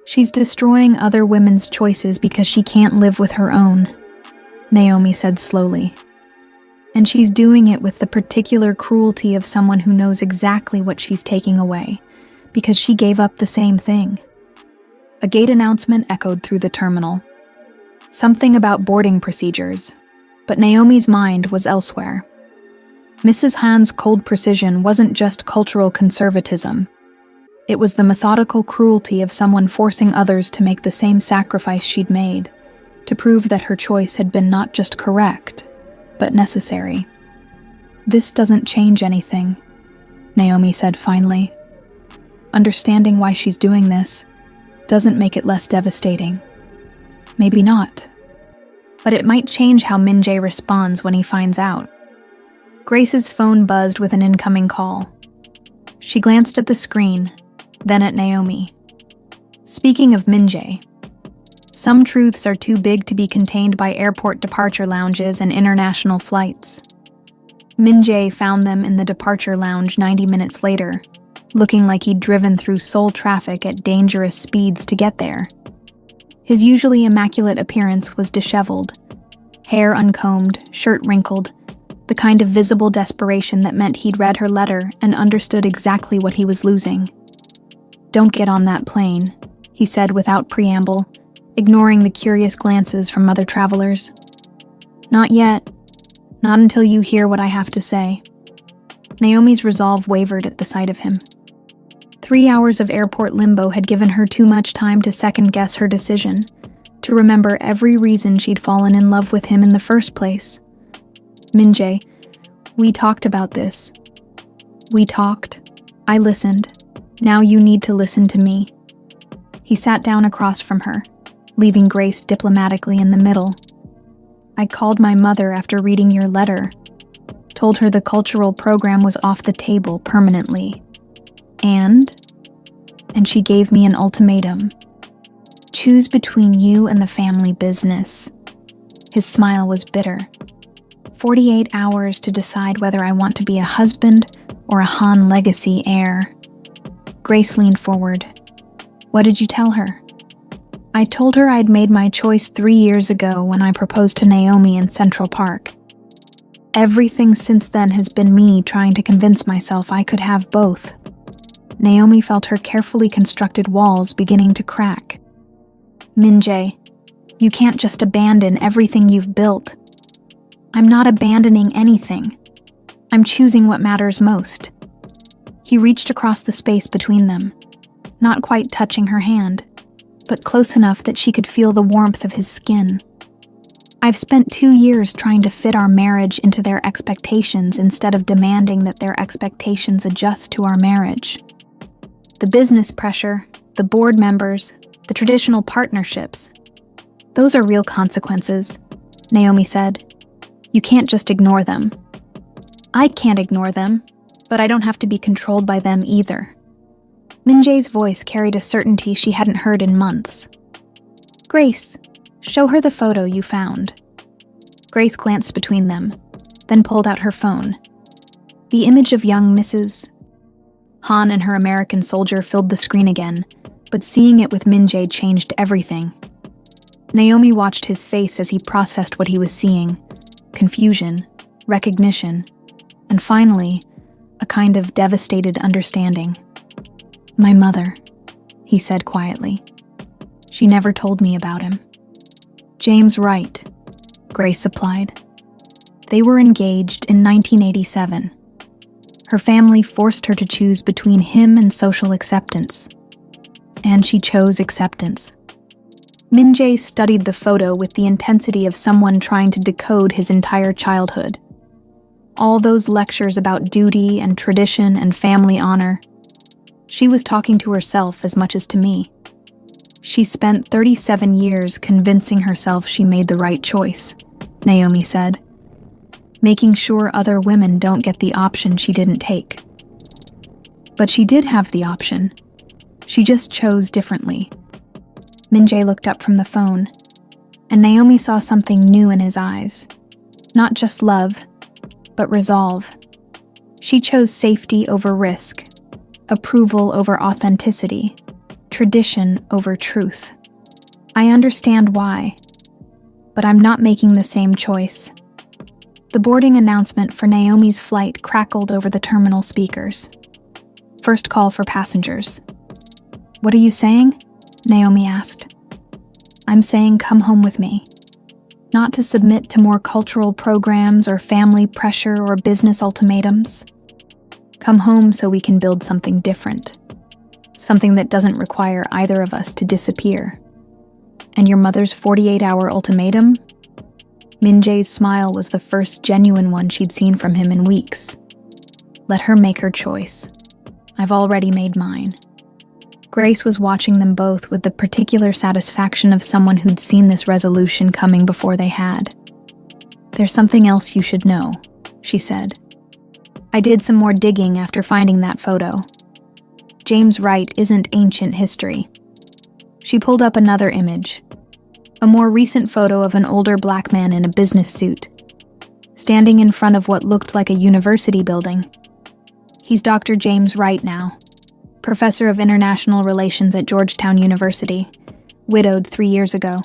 She's destroying other women's choices because she can't live with her own, Naomi said slowly. And she's doing it with the particular cruelty of someone who knows exactly what she's taking away, because she gave up the same thing. A gate announcement echoed through the terminal. Something about boarding procedures, but Naomi's mind was elsewhere. Mrs. Han's cold precision wasn't just cultural conservatism. It was the methodical cruelty of someone forcing others to make the same sacrifice she'd made, to prove that her choice had been not just correct, but necessary. This doesn't change anything, Naomi said finally. Understanding why she's doing this doesn't make it less devastating. Maybe not. But it might change how Min-jae responds when he finds out. Grace's phone buzzed with an incoming call. She glanced at the screen, then at Naomi. Speaking of Min-jae, some truths are too big to be contained by airport departure lounges and international flights. Min-jae found them in the departure lounge 90 minutes later, looking like he'd driven through Seoul traffic at dangerous speeds to get there. His usually immaculate appearance was disheveled, hair uncombed, shirt wrinkled, the kind of visible desperation that meant he'd read her letter and understood exactly what he was losing. "Don't get on that plane," he said without preamble, ignoring the curious glances from other travelers. "Not yet. Not until you hear what I have to say." Naomi's resolve wavered at the sight of him. 3 hours of airport limbo had given her too much time to second-guess her decision, to remember every reason she'd fallen in love with him in the first place. "Min-jae, we talked about this. We talked. I listened. Now you need to listen to me." He sat down across from her, leaving Grace diplomatically in the middle. "I called my mother after reading your letter. Told her the cultural program was off the table permanently. And she gave me an ultimatum. Choose between you and the family business." His smile was bitter. 48 hours to decide whether I want to be a husband or a Han legacy heir. Grace leaned forward. "What did you tell her?" "I told her I'd made my choice 3 years ago when I proposed to Naomi in Central Park. Everything since then has been me trying to convince myself I could have both." Naomi felt her carefully constructed walls beginning to crack. "Min-jae, you can't just abandon everything you've built." "I'm not abandoning anything. I'm choosing what matters most." He reached across the space between them, not quite touching her hand, but close enough that she could feel the warmth of his skin. "I've spent 2 years trying to fit our marriage into their expectations instead of demanding that their expectations adjust to our marriage. The business pressure, the board members, the traditional partnerships, those are real consequences," Naomi said. "You can't just ignore them." "I can't ignore them, but I don't have to be controlled by them either." Min-jae's voice carried a certainty she hadn't heard in months. "Grace, show her the photo you found." Grace glanced between them, then pulled out her phone. The image of young Mrs. Han and her American soldier filled the screen again, but seeing it with Min-jae changed everything. Naomi watched his face as he processed what he was seeing. Confusion, recognition, and finally, a kind of devastated understanding. "My mother," he said quietly. She never told me about him. James Wright, Grace supplied. They were engaged in 1987. Her family forced her to choose between him and social acceptance. And she chose acceptance. Min-jae studied the photo with the intensity of someone trying to decode his entire childhood. All those lectures about duty and tradition and family honor. She was talking to herself as much as to me. She spent 37 years convincing herself she made the right choice, Naomi said, making sure other women don't get the option she didn't take. But she did have the option. She just chose differently. Min-jae looked up from the phone, and Naomi saw something new in his eyes. Not just love, but resolve. She chose safety over risk, approval over authenticity, tradition over truth. I understand why, but I'm not making the same choice. The boarding announcement for Naomi's flight crackled over the terminal speakers. First call for passengers. "What are you saying?" Naomi asked. "I'm saying come home with me. Not to submit to more cultural programs or family pressure or business ultimatums. Come home so we can build something different. Something that doesn't require either of us to disappear. And your mother's 48-hour ultimatum?" Min-jae's smile was the first genuine one she'd seen from him in weeks. "Let her make her choice. I've already made mine." Grace was watching them both with the particular satisfaction of someone who'd seen this resolution coming before they had. "There's something else you should know," she said. "I did some more digging after finding that photo. James Wright isn't ancient history." She pulled up another image, a more recent photo of an older black man in a business suit, standing in front of what looked like a university building. He's Dr. James Wright now, professor of international relations at Georgetown University, widowed 3 years ago.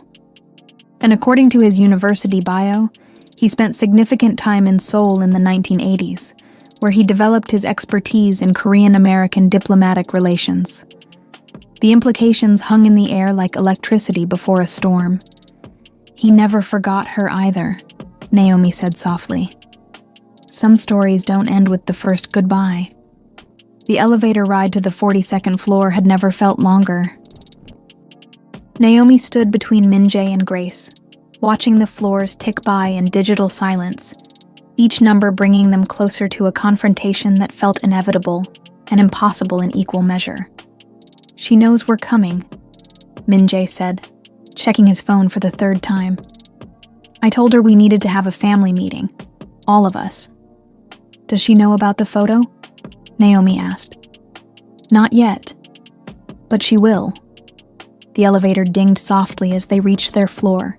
And according to his university bio, he spent significant time in Seoul in the 1980s, where he developed his expertise in Korean-American diplomatic relations. The implications hung in the air like electricity before a storm. "He never forgot her either," Naomi said softly. "Some stories don't end with the first goodbye." The elevator ride to the 42nd floor had never felt longer. Naomi stood between Min-jae and Grace, watching the floors tick by in digital silence, each number bringing them closer to a confrontation that felt inevitable and impossible in equal measure. "She knows we're coming," Min-jae said, checking his phone for the third time. "I told her we needed to have a family meeting, all of us." "Does she know about the photo?" Naomi asked. "Not yet, but she will." The elevator dinged softly as they reached their floor.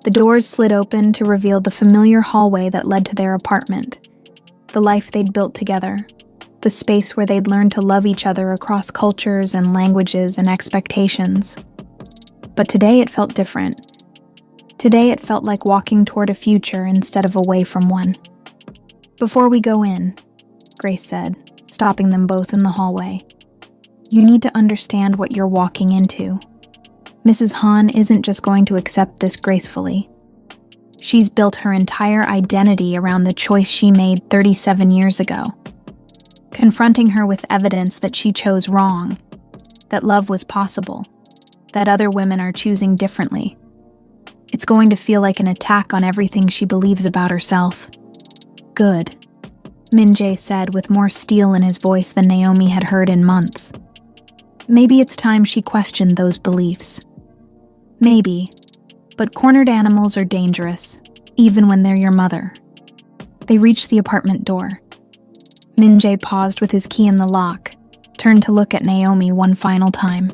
The doors slid open to reveal the familiar hallway that led to their apartment, the life they'd built together, the space where they'd learned to love each other across cultures and languages and expectations. But today it felt different. Today it felt like walking toward a future instead of away from one. "Before we go in," Grace said, stopping them both in the hallway, "you need to understand what you're walking into. Mrs. Han isn't just going to accept this gracefully. She's built her entire identity around the choice she made 37 years ago. Confronting her with evidence that she chose wrong, that love was possible, that other women are choosing differently. It's going to feel like an attack on everything she believes about herself." "Good," Min-jae said with more steel in his voice than Naomi had heard in months. "Maybe it's time she questioned those beliefs. Maybe, but cornered animals are dangerous, even when they're your mother." They reached the apartment door. Min-jae paused with his key in the lock, turned to look at Naomi one final time.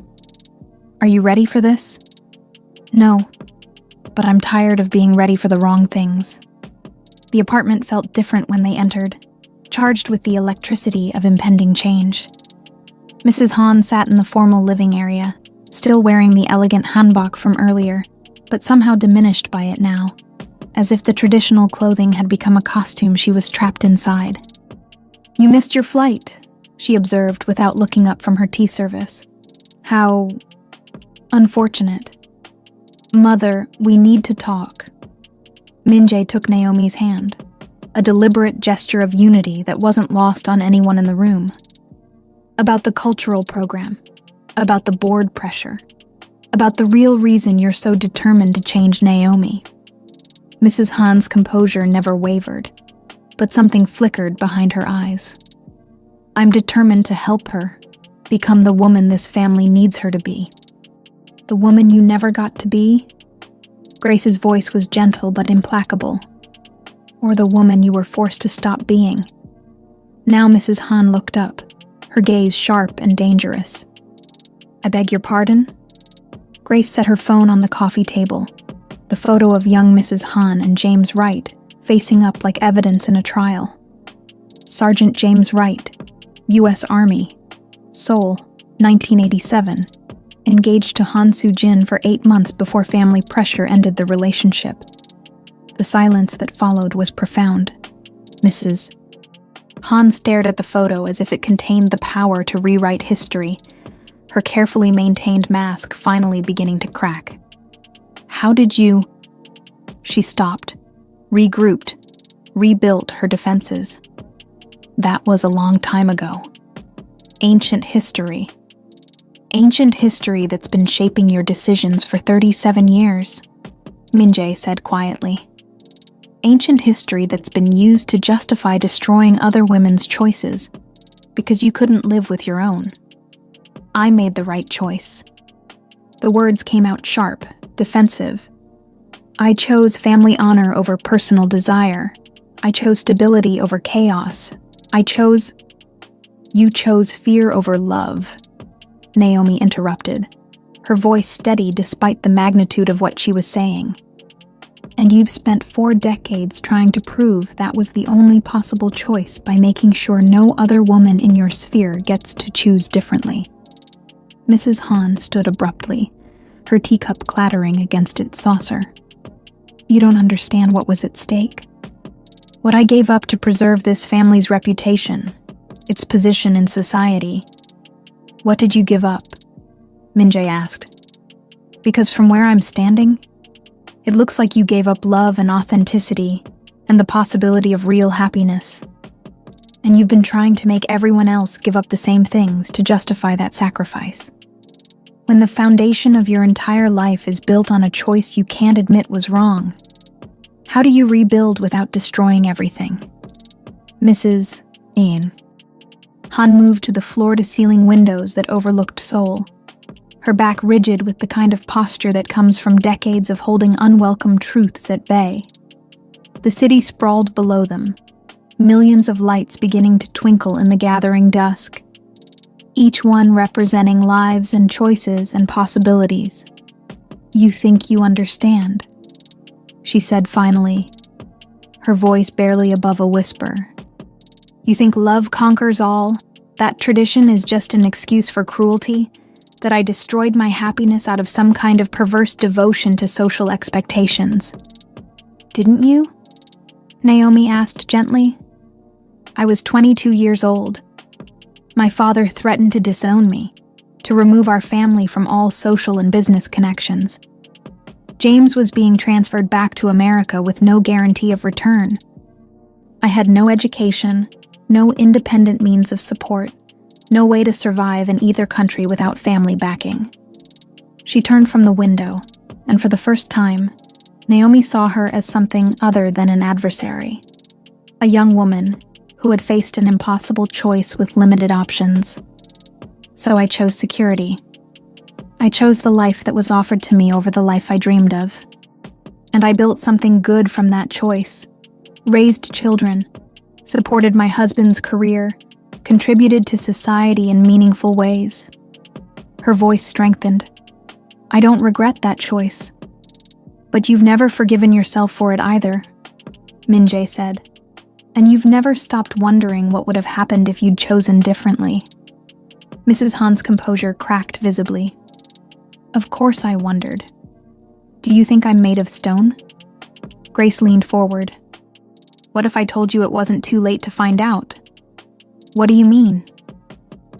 "Are you ready for this?" "No, but I'm tired of being ready for the wrong things." The apartment felt different when they entered, charged with the electricity of impending change. Mrs. Han sat in the formal living area, still wearing the elegant hanbok from earlier, but somehow diminished by it now, as if the traditional clothing had become a costume she was trapped inside. "You missed your flight," she observed without looking up from her tea service. How unfortunate. Mother, we need to talk. Min-jae took Naomi's hand, a deliberate gesture of unity that wasn't lost on anyone in the room. About the cultural program, about the board pressure, about the real reason you're so determined to change Naomi. Mrs. Han's composure never wavered, but something flickered behind her eyes. I'm determined to help her become the woman this family needs her to be. The woman you never got to be? Grace's voice was gentle but implacable. Or the woman you were forced to stop being. Now Mrs. Han looked up, her gaze sharp and dangerous. I beg your pardon? Grace set her phone on the coffee table, the photo of young Mrs. Han and James Wright facing up like evidence in a trial. Sergeant James Wright, U.S. Army, Seoul, 1987, engaged to Han Soo-jin for 8 months before family pressure ended the relationship. The silence that followed was profound. Mrs. Han stared at the photo as if it contained the power to rewrite history, her carefully maintained mask finally beginning to crack. How did you... She stopped, regrouped, rebuilt her defenses. That was a long time ago. Ancient history. Ancient history that's been shaping your decisions for 37 years, Min-jae said quietly. Ancient history that's been used to justify destroying other women's choices because you couldn't live with your own. I made the right choice. The words came out sharp, defensive. I chose family honor over personal desire. I chose stability over chaos. You chose fear over love, Naomi interrupted, her voice steady despite the magnitude of what she was saying. And you've spent 4 decades trying to prove that was the only possible choice by making sure no other woman in your sphere gets to choose differently. Mrs. Han stood abruptly, her teacup clattering against its saucer. You don't understand what was at stake. What I gave up to preserve this family's reputation, its position in society. What did you give up? Min-jae asked. Because from where I'm standing, it looks like you gave up love and authenticity and the possibility of real happiness. And you've been trying to make everyone else give up the same things to justify that sacrifice. When the foundation of your entire life is built on a choice you can't admit was wrong, how do you rebuild without destroying everything? Mrs. Ian. Han moved to the floor-to-ceiling windows that overlooked Seoul, her back rigid with the kind of posture that comes from decades of holding unwelcome truths at bay. The city sprawled below them, millions of lights beginning to twinkle in the gathering dusk, each one representing lives and choices and possibilities. You think you understand, she said finally, her voice barely above a whisper. You think love conquers all? That tradition is just an excuse for cruelty? That I destroyed my happiness out of some kind of perverse devotion to social expectations? Didn't you? Naomi asked gently. I was 22 years old. My father threatened to disown me, to remove our family from all social and business connections. James was being transferred back to America with no guarantee of return. I had no education, no independent means of support, no way to survive in either country without family backing. She turned from the window, and for the first time, Naomi saw her as something other than an adversary. A young woman who had faced an impossible choice with limited options. So I chose security. I chose the life that was offered to me over the life I dreamed of. And I built something good from that choice, raised children, supported my husband's career, contributed to society in meaningful ways. Her voice strengthened. I don't regret that choice. But you've never forgiven yourself for it either, Min-jae said. And you've never stopped wondering what would have happened if you'd chosen differently. Mrs. Han's composure cracked visibly. Of course I wondered. Do you think I'm made of stone? Grace leaned forward. What if I told you it wasn't too late to find out? What do you mean?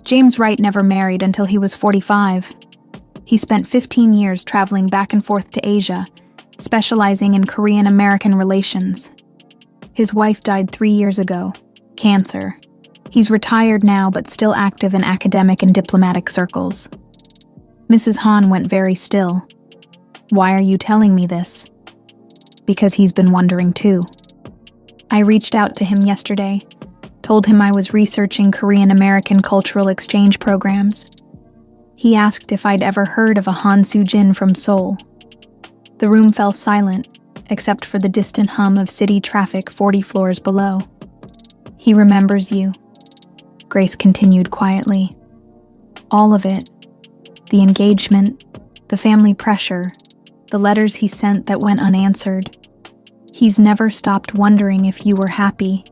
James Wright never married until he was 45. He spent 15 years traveling back and forth to Asia, specializing in Korean-American relations. His wife died 3 years ago, cancer. He's retired now but still active in academic and diplomatic circles. Mrs. Han went very still. "Why are you telling me this?" "Because he's been wondering too. I reached out to him yesterday, told him I was researching Korean-American cultural exchange programs. He asked if I'd ever heard of a Han Soo-jin from Seoul." The room fell silent, except for the distant hum of city traffic 40 floors below. "He remembers you," Grace continued quietly. "All of it. The engagement, the family pressure, the letters he sent that went unanswered. He's never stopped wondering if you were happy,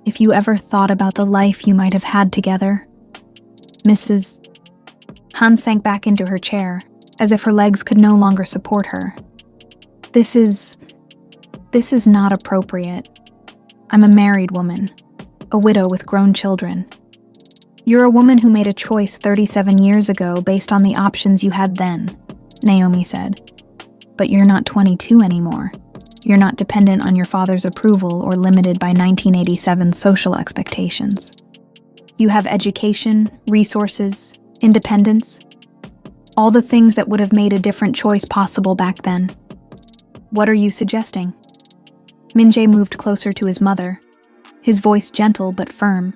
if you ever thought about the life you might have had together." Mrs. Han sank back into her chair, as if her legs could no longer support her. This is not appropriate. I'm a married woman, a widow with grown children. You're a woman who made a choice 37 years ago based on the options you had then," Naomi said. "But you're not 22 anymore. You're not dependent on your father's approval or limited by 1987 social expectations. You have education, resources, independence, all the things that would have made a different choice possible back then. What are you suggesting?" Min-jae moved closer to his mother, his voice gentle but firm.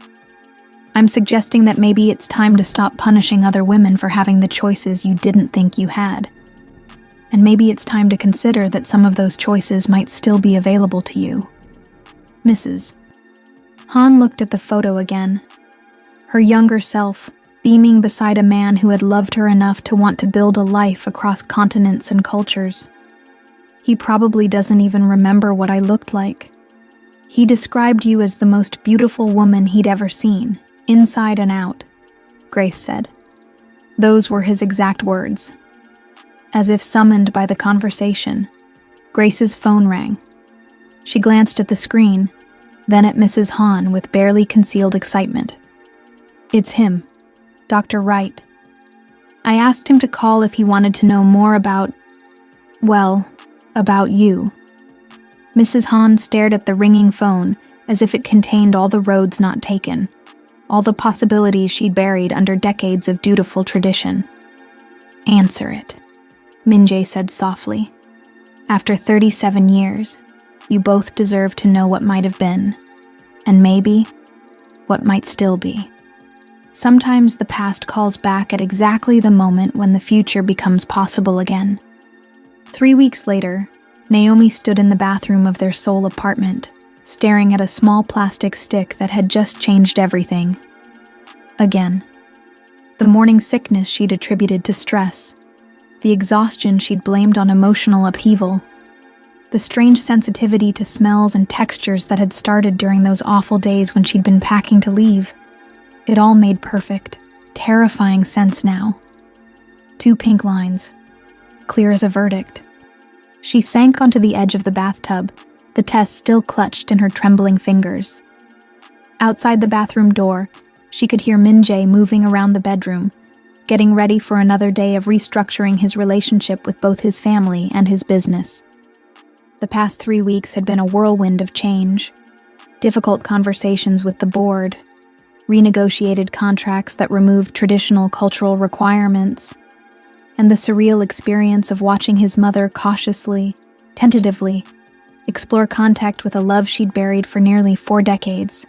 "I'm suggesting that maybe it's time to stop punishing other women for having the choices you didn't think you had. And maybe it's time to consider that some of those choices might still be available to you." Mrs. Han looked at the photo again. Her younger self, beaming beside a man who had loved her enough to want to build a life across continents and cultures. "He probably doesn't even remember what I looked like. He described you as the most beautiful woman he'd ever seen, inside and out," Grace said. Those were his exact words. As if summoned by the conversation, Grace's phone rang. She glanced at the screen, then at Mrs. Han with barely concealed excitement. "It's him, Dr. Wright. I asked him to call if he wanted to know more about you." Mrs. Han stared at the ringing phone as if it contained all the roads not taken, all the possibilities she'd buried under decades of dutiful tradition. "Answer it," Min-jae said softly. "After 37 years, you both deserve to know what might have been, and maybe what might still be. Sometimes the past calls back at exactly the moment when the future becomes possible again." 3 weeks later, Naomi stood in the bathroom of their Seoul apartment, staring at a small plastic stick that had just changed everything. Again. The morning sickness she'd attributed to stress, the exhaustion she'd blamed on emotional upheaval, the strange sensitivity to smells and textures that had started during those awful days when she'd been packing to leave. It all made perfect, terrifying sense now. 2 pink lines, clear as a verdict. She sank onto the edge of the bathtub, the test still clutched in her trembling fingers. Outside the bathroom door, she could hear Min-jae moving around the bedroom, getting ready for another day of restructuring his relationship with both his family and his business. The past 3 weeks had been a whirlwind of change. Difficult conversations with the board, renegotiated contracts that removed traditional cultural requirements, and the surreal experience of watching his mother cautiously, tentatively, explore contact with a love she'd buried for nearly 4 decades.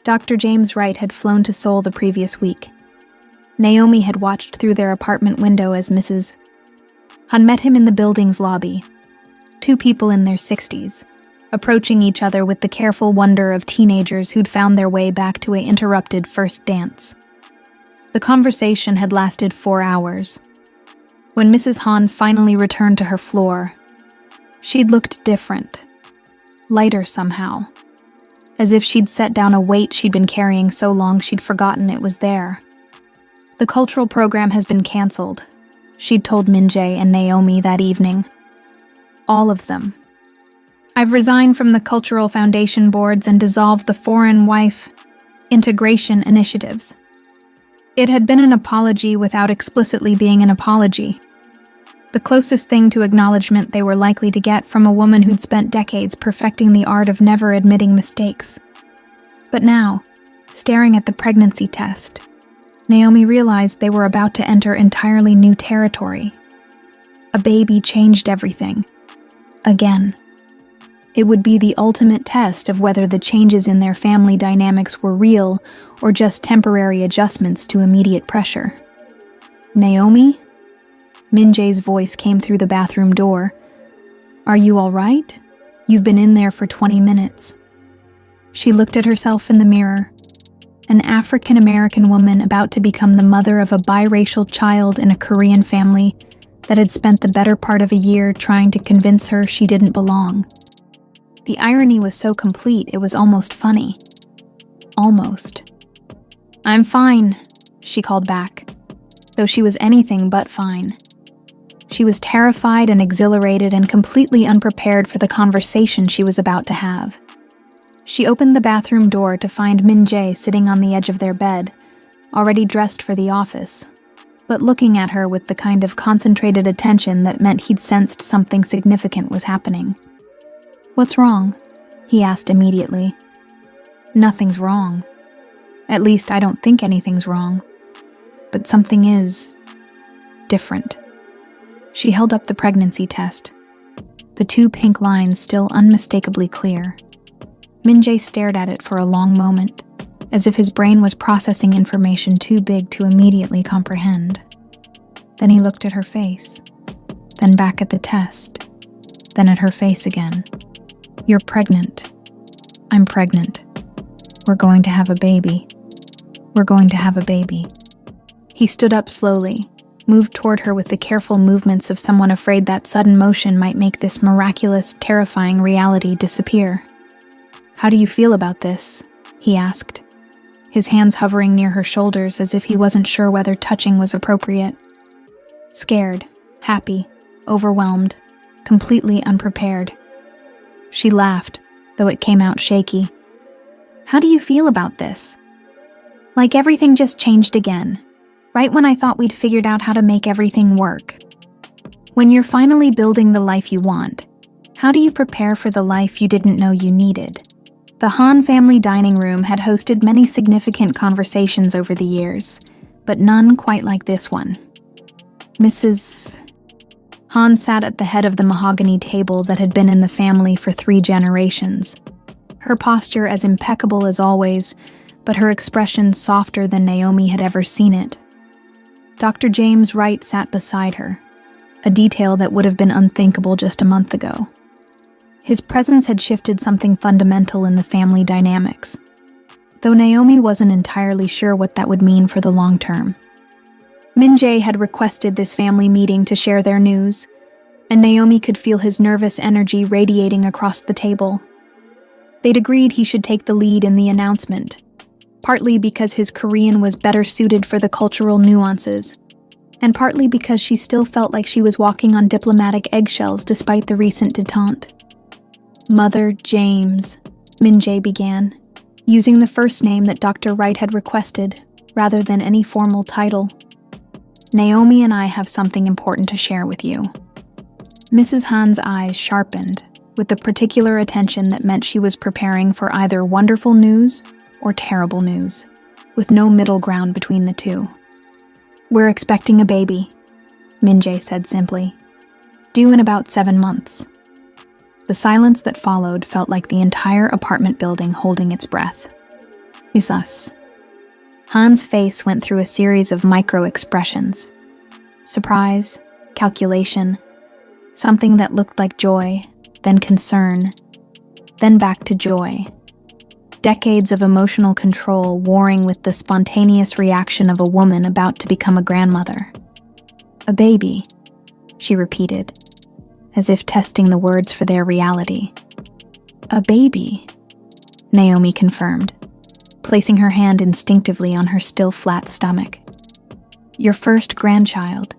Dr. James Wright had flown to Seoul the previous week. Naomi had watched through their apartment window as Mrs. Han met him in the building's lobby. 2 people in their 60s, approaching each other with the careful wonder of teenagers who'd found their way back to an interrupted first dance. The conversation had lasted 4 hours. When Mrs. Han finally returned to her floor, she'd looked different, lighter somehow, as if she'd set down a weight she'd been carrying so long she'd forgotten it was there. "The cultural program has been canceled," she'd told Min-jae and Naomi that evening. "All of them. I've resigned from the Cultural Foundation boards and dissolved the foreign wife integration initiatives. It had been an apology without explicitly being an apology. The closest thing to acknowledgement they were likely to get from a woman who'd spent decades perfecting the art of never admitting mistakes. But now, staring at the pregnancy test, Naomi realized they were about to enter entirely new territory. A baby changed everything. Again. It would be the ultimate test of whether the changes in their family dynamics were real or just temporary adjustments to immediate pressure. Naomi? Min-jae's voice came through the bathroom door. Are you all right? You've been in there for 20 minutes. She looked at herself in the mirror. An Afro-American woman about to become the mother of a biracial child in a Korean family that had spent the better part of a year trying to convince her she didn't belong. The irony was so complete it was almost funny. Almost. I'm fine, she called back, though she was anything but fine. She was terrified and exhilarated and completely unprepared for the conversation she was about to have. She opened the bathroom door to find Min-jae sitting on the edge of their bed, already dressed for the office, but looking at her with the kind of concentrated attention that meant he'd sensed something significant was happening. What's wrong? He asked immediately. Nothing's wrong. At least I don't think anything's wrong. But something is different. She held up the pregnancy test, the 2 pink lines still unmistakably clear. Min-jae stared at it for a long moment, as if his brain was processing information too big to immediately comprehend. Then he looked at her face, then back at the test, then at her face again. You're pregnant. I'm pregnant. We're going to have a baby. We're going to have a baby. He stood up slowly, moved toward her with the careful movements of someone afraid that sudden motion might make this miraculous, terrifying reality disappear. How do you feel about this? He asked, his hands hovering near her shoulders as if he wasn't sure whether touching was appropriate. Scared, happy, overwhelmed, completely unprepared. She laughed, though it came out shaky. How do you feel about this? Like everything just changed again, right when I thought we'd figured out how to make everything work. When you're finally building the life you want, how do you prepare for the life you didn't know you needed? The Han family dining room had hosted many significant conversations over the years, but none quite like this one. Mrs. Han sat at the head of the mahogany table that had been in the family for 3 generations. Her posture as impeccable as always, but her expression softer than Naomi had ever seen it. Dr. James Wright sat beside her, a detail that would have been unthinkable just a month ago. His presence had shifted something fundamental in the family dynamics, though Naomi wasn't entirely sure what that would mean for the long term. Min-jae had requested this family meeting to share their news, and Naomi could feel his nervous energy radiating across the table. They'd agreed he should take the lead in the announcement, partly because his Korean was better suited for the cultural nuances, and partly because she still felt like she was walking on diplomatic eggshells despite the recent detente. Mother James, Min-jae began, using the first name that Dr. Wright had requested, rather than any formal title. Naomi and I have something important to share with you. Mrs. Han's eyes sharpened, with the particular attention that meant she was preparing for either wonderful news or terrible news, with no middle ground between the two. We're expecting a baby, Min-jae said simply. Due in about 7 months. The silence that followed felt like the entire apartment building holding its breath. Is us. Han's face went through a series of micro-expressions. Surprise, calculation, something that looked like joy, then concern, then back to joy. Decades of emotional control warring with the spontaneous reaction of a woman about to become a grandmother. A baby, she repeated, as if testing the words for their reality. A baby, Naomi confirmed, placing her hand instinctively on her still flat stomach. Your first grandchild.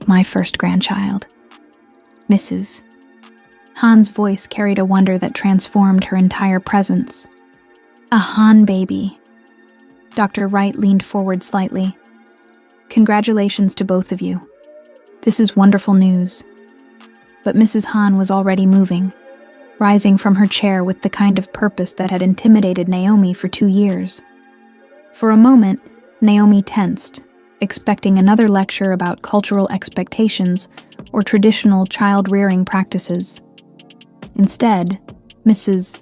My first grandchild. Mrs. Han's voice carried a wonder that transformed her entire presence. A Han baby. Dr. Wright leaned forward slightly. Congratulations to both of you. This is wonderful news. But Mrs. Han was already moving, rising from her chair with the kind of purpose that had intimidated Naomi for 2 years. For a moment, Naomi tensed, expecting another lecture about cultural expectations or traditional child-rearing practices. Instead, Mrs.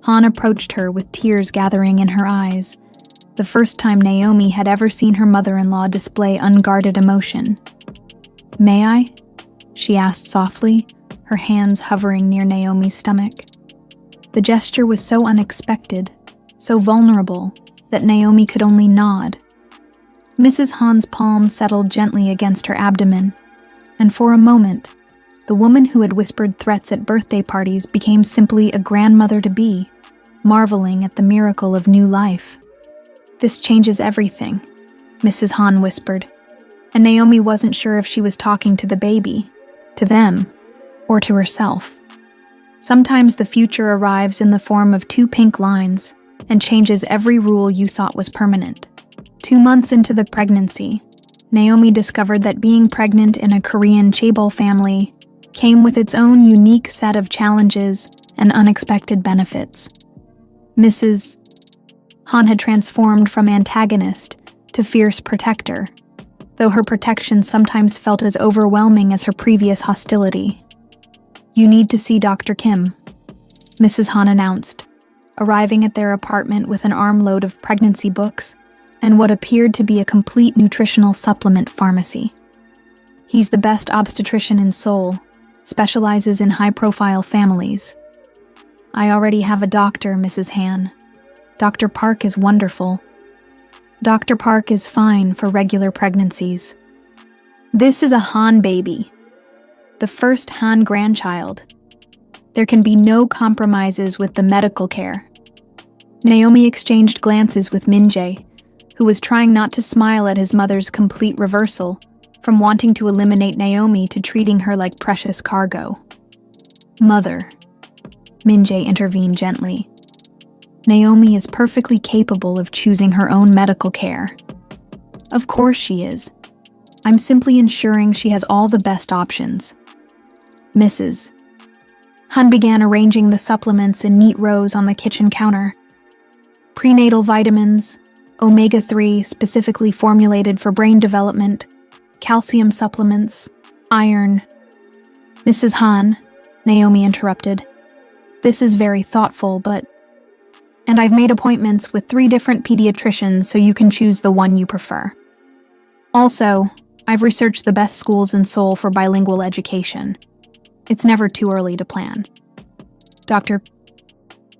Han approached her with tears gathering in her eyes, the first time Naomi had ever seen her mother-in-law display unguarded emotion. "May I?" she asked softly, her hands hovering near Naomi's stomach. The gesture was so unexpected, so vulnerable, that Naomi could only nod. Mrs. Han's palm settled gently against her abdomen, and for a moment, the woman who had whispered threats at birthday parties became simply a grandmother-to-be, marveling at the miracle of new life. "This changes everything," Mrs. Han whispered, and Naomi wasn't sure if she was talking to the baby, to them, or to herself. Sometimes the future arrives in the form of 2 pink lines and changes every rule you thought was permanent. 2 months into the pregnancy, Naomi discovered that being pregnant in a Korean chaebol family came with its own unique set of challenges and unexpected benefits. Mrs. Han had transformed from antagonist to fierce protector, though her protection sometimes felt as overwhelming as her previous hostility. "You need to see Dr. Kim," Mrs. Han announced, arriving at their apartment with an armload of pregnancy books and what appeared to be a complete nutritional supplement pharmacy. "He's the best obstetrician in Seoul, specializes in high-profile families." "I already have a doctor, Mrs. Han. Dr. Park is wonderful." "Dr. Park is fine for regular pregnancies." "This is a Han baby, the first Han grandchild. There can be no compromises with the medical care." Naomi exchanged glances with Min-jae, who was trying not to smile at his mother's complete reversal, from wanting to eliminate Naomi to treating her like precious cargo. "Mother," Min-jae intervened gently, "Naomi is perfectly capable of choosing her own medical care." "Of course she is. I'm simply ensuring she has all the best options." Mrs. Han began arranging the supplements in neat rows on the kitchen counter. Prenatal vitamins, omega-3 specifically formulated for brain development, calcium supplements, iron. "Mrs. Han," Naomi interrupted, "this is very thoughtful, but... And I've made appointments with 3 different pediatricians so you can choose the one you prefer. Also, I've researched the best schools in Seoul for bilingual education. It's never too early to plan." Dr.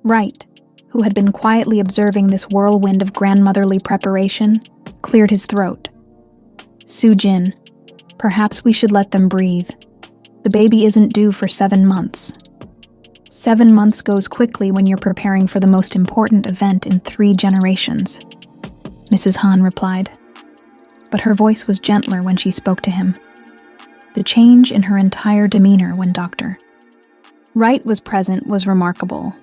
Wright, who had been quietly observing this whirlwind of grandmotherly preparation, cleared his throat. "Soo-jin, perhaps we should let them breathe. The baby isn't due for 7 months. 7 months goes quickly when you're preparing for the most important event in 3 generations," Mrs. Han replied. But her voice was gentler when she spoke to him. The change in her entire demeanor when Dr. Wright was present was remarkable,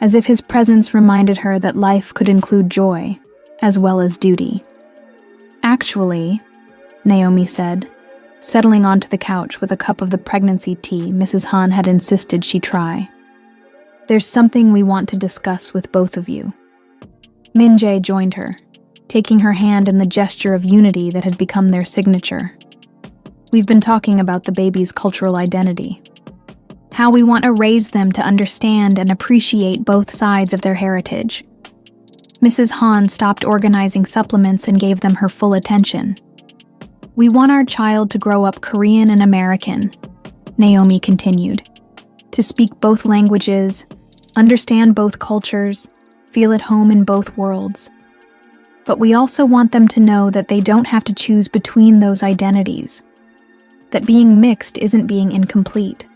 as if his presence reminded her that life could include joy, as well as duty. "Actually," Naomi said, settling onto the couch with a cup of the pregnancy tea Mrs. Han had insisted she try, "there's something we want to discuss with both of you." Min-jae joined her, taking her hand in the gesture of unity that had become their signature. "We've been talking about the baby's cultural identity, how we want to raise them to understand and appreciate both sides of their heritage." Mrs. Han stopped organizing supplements and gave them her full attention. "We want our child to grow up Korean and American," Naomi continued, "to speak both languages, understand both cultures, feel at home in both worlds. But we also want them to know that they don't have to choose between those identities, that being mixed isn't being incomplete.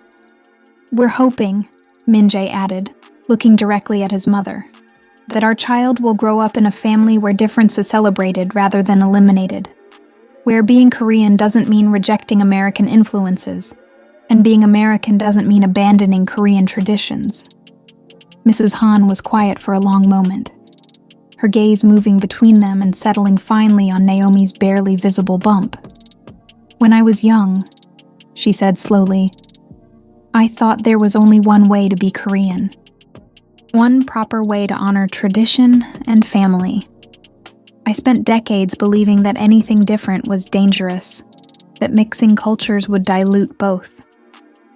We're hoping," Min-jae added, looking directly at his mother, "that our child will grow up in a family where difference is celebrated rather than eliminated, where being Korean doesn't mean rejecting American influences, and being American doesn't mean abandoning Korean traditions." Mrs. Han was quiet for a long moment. her gaze moving between them and settling finally on Naomi's barely visible bump. "When I was young," she said slowly, "I thought there was only one way to be Korean. One proper way to honor tradition and family. I spent decades believing that anything different was dangerous, that mixing cultures would dilute both."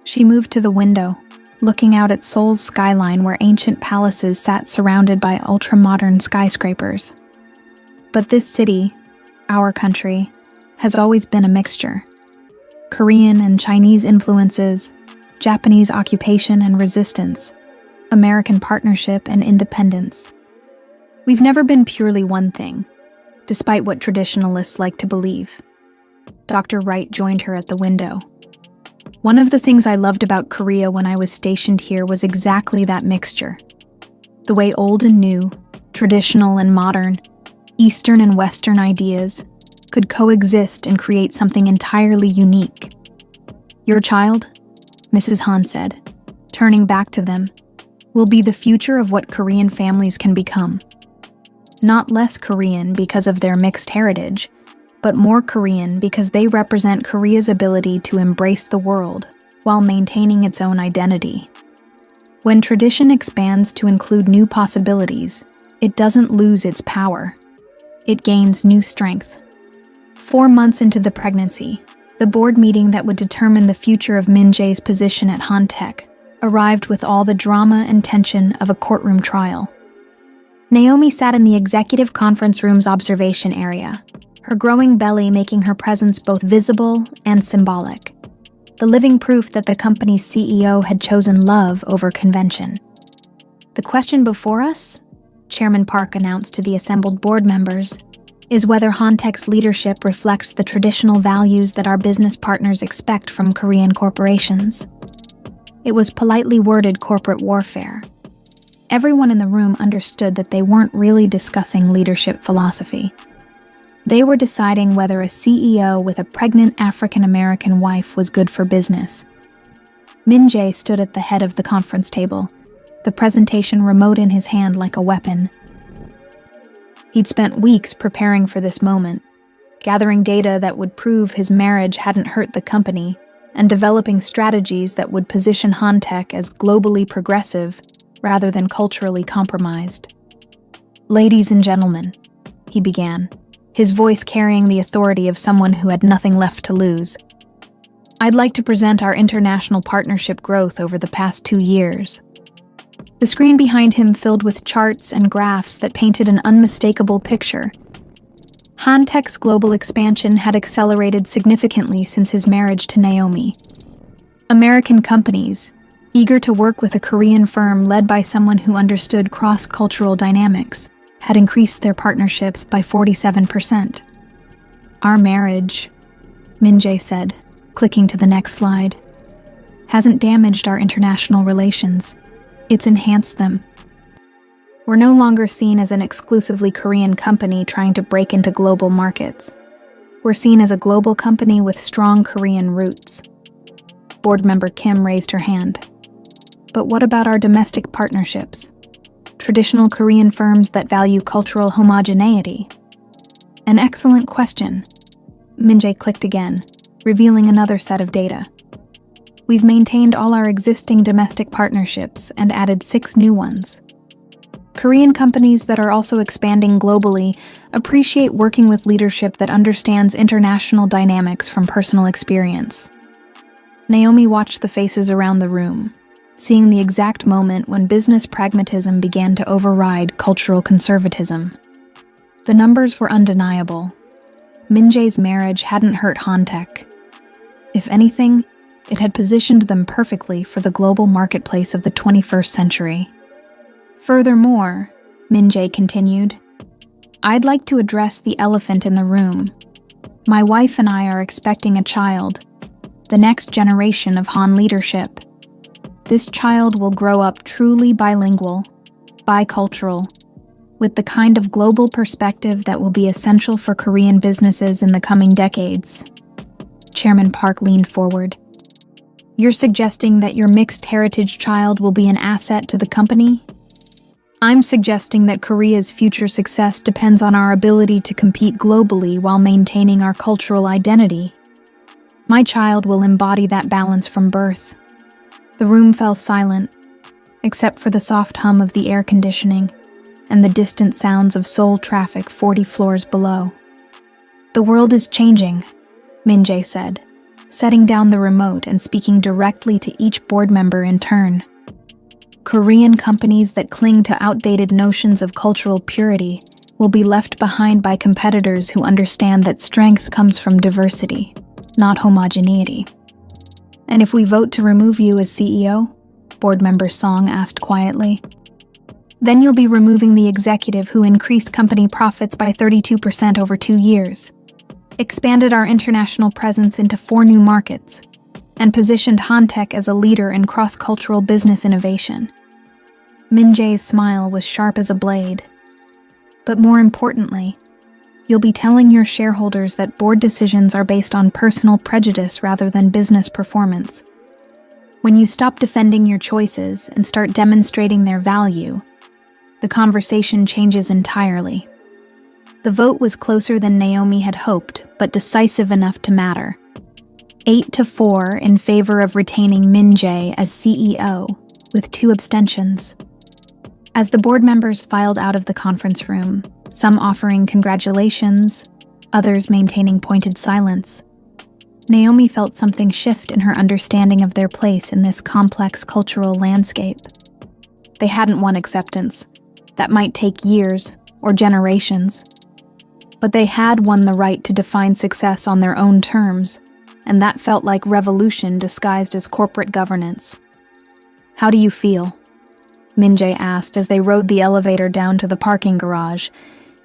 She moved to the window, looking out at Seoul's skyline where ancient palaces sat surrounded by ultra-modern skyscrapers. But this city, our country, has always been a mixture. Korean and Chinese influences, Japanese occupation and resistance, American partnership and independence. We've never been purely one thing, despite what traditionalists like to believe. Dr. Wright joined her at the window. "One of the things I loved about Korea when I was stationed here was exactly that mixture. The way old and new, traditional and modern, Eastern and Western ideas could coexist and create something entirely unique. Your child," Mrs. Han said, turning back to them, "will be the future of what Korean families can become. Not less Korean because of their mixed heritage, but more Korean because they represent Korea's ability to embrace the world while maintaining its own identity. When tradition expands to include new possibilities, it doesn't lose its power. It gains new strength." 4 months into the pregnancy, the board meeting that would determine the future of Min Jae's position at Hantech arrived with all the drama and tension of a courtroom trial. Naomi sat in the executive conference room's observation area, her growing belly making her presence both visible and symbolic, the living proof that the company's CEO had chosen love over convention. "The question before us," Chairman Park announced to the assembled board members, "is whether Hantech's leadership reflects the traditional values that our business partners expect from Korean corporations." It was politely worded corporate warfare. Everyone in the room understood that they weren't really discussing leadership philosophy. They were deciding whether a CEO with a pregnant African-American wife was good for business. Min Jae stood at the head of the conference table, the presentation remote in his hand like a weapon. He'd spent weeks preparing for this moment, gathering data that would prove his marriage hadn't hurt the company, and developing strategies that would position Hantech as globally progressive rather than culturally compromised. "Ladies and gentlemen," he began, his voice carrying the authority of someone who had nothing left to lose. "I'd like to present our international partnership growth over the past 2 years." The screen behind him filled with charts and graphs that painted an unmistakable picture. Hantech's global expansion had accelerated significantly since his marriage to Naomi. American companies, eager to work with a Korean firm led by someone who understood cross-cultural dynamics, had increased their partnerships by 47%. "Our marriage," Min Jae said, clicking to the next slide, "hasn't damaged our international relations. It's enhanced them. We're no longer seen as an exclusively Korean company trying to break into global markets. We're seen as a global company with strong Korean roots." Board member Kim raised her hand. "But what about our domestic partnerships? Traditional Korean firms that value cultural homogeneity?" "An excellent question." Min Jae clicked again, revealing another set of data. "We've maintained all our existing domestic partnerships and added 6 new ones. Korean companies that are also expanding globally appreciate working with leadership that understands international dynamics from personal experience." Naomi watched the faces around the room, seeing the exact moment when business pragmatism began to override cultural conservatism. The numbers were undeniable. Min Jae's marriage hadn't hurt Hantech. If anything, it had positioned them perfectly for the global marketplace of the 21st century. "Furthermore," Min Jae continued, "I'd like to address the elephant in the room. My wife and I are expecting a child, the next generation of Han leadership. This child will grow up truly bilingual, bicultural, with the kind of global perspective that will be essential for Korean businesses in the coming decades." Chairman Park leaned forward. "You're suggesting that your mixed heritage child will be an asset to the company?" I'm suggesting that Korea's future success depends on our ability to compete globally while maintaining our cultural identity. My child will embody that balance from birth. The room fell silent, except for the soft hum of the air conditioning and the distant sounds of Seoul traffic 40 floors below. The world is changing, Min-jae said, setting down the remote and speaking directly to each board member in turn. Korean companies that cling to outdated notions of cultural purity will be left behind by competitors who understand that strength comes from diversity, not homogeneity. And if we vote to remove you as CEO? Board member Song asked quietly. Then you'll be removing the executive who increased company profits by 32% over 2 years, expanded our international presence into 4 new markets, and positioned Hantech as a leader in cross-cultural business innovation. Min-jae's smile was sharp as a blade. But more importantly, you'll be telling your shareholders that board decisions are based on personal prejudice rather than business performance. When you stop defending your choices and start demonstrating their value, the conversation changes entirely. The vote was closer than Naomi had hoped, but decisive enough to matter. 8-4 in favor of retaining Min-jae as CEO, with 2 abstentions. As the board members filed out of the conference room, some offering congratulations, others maintaining pointed silence, Naomi felt something shift in her understanding of their place in this complex cultural landscape. They hadn't won acceptance. That might take years or generations. But they had won the right to define success on their own terms, and that felt like revolution disguised as corporate governance. "How do you feel?" Min-jae asked as they rode the elevator down to the parking garage,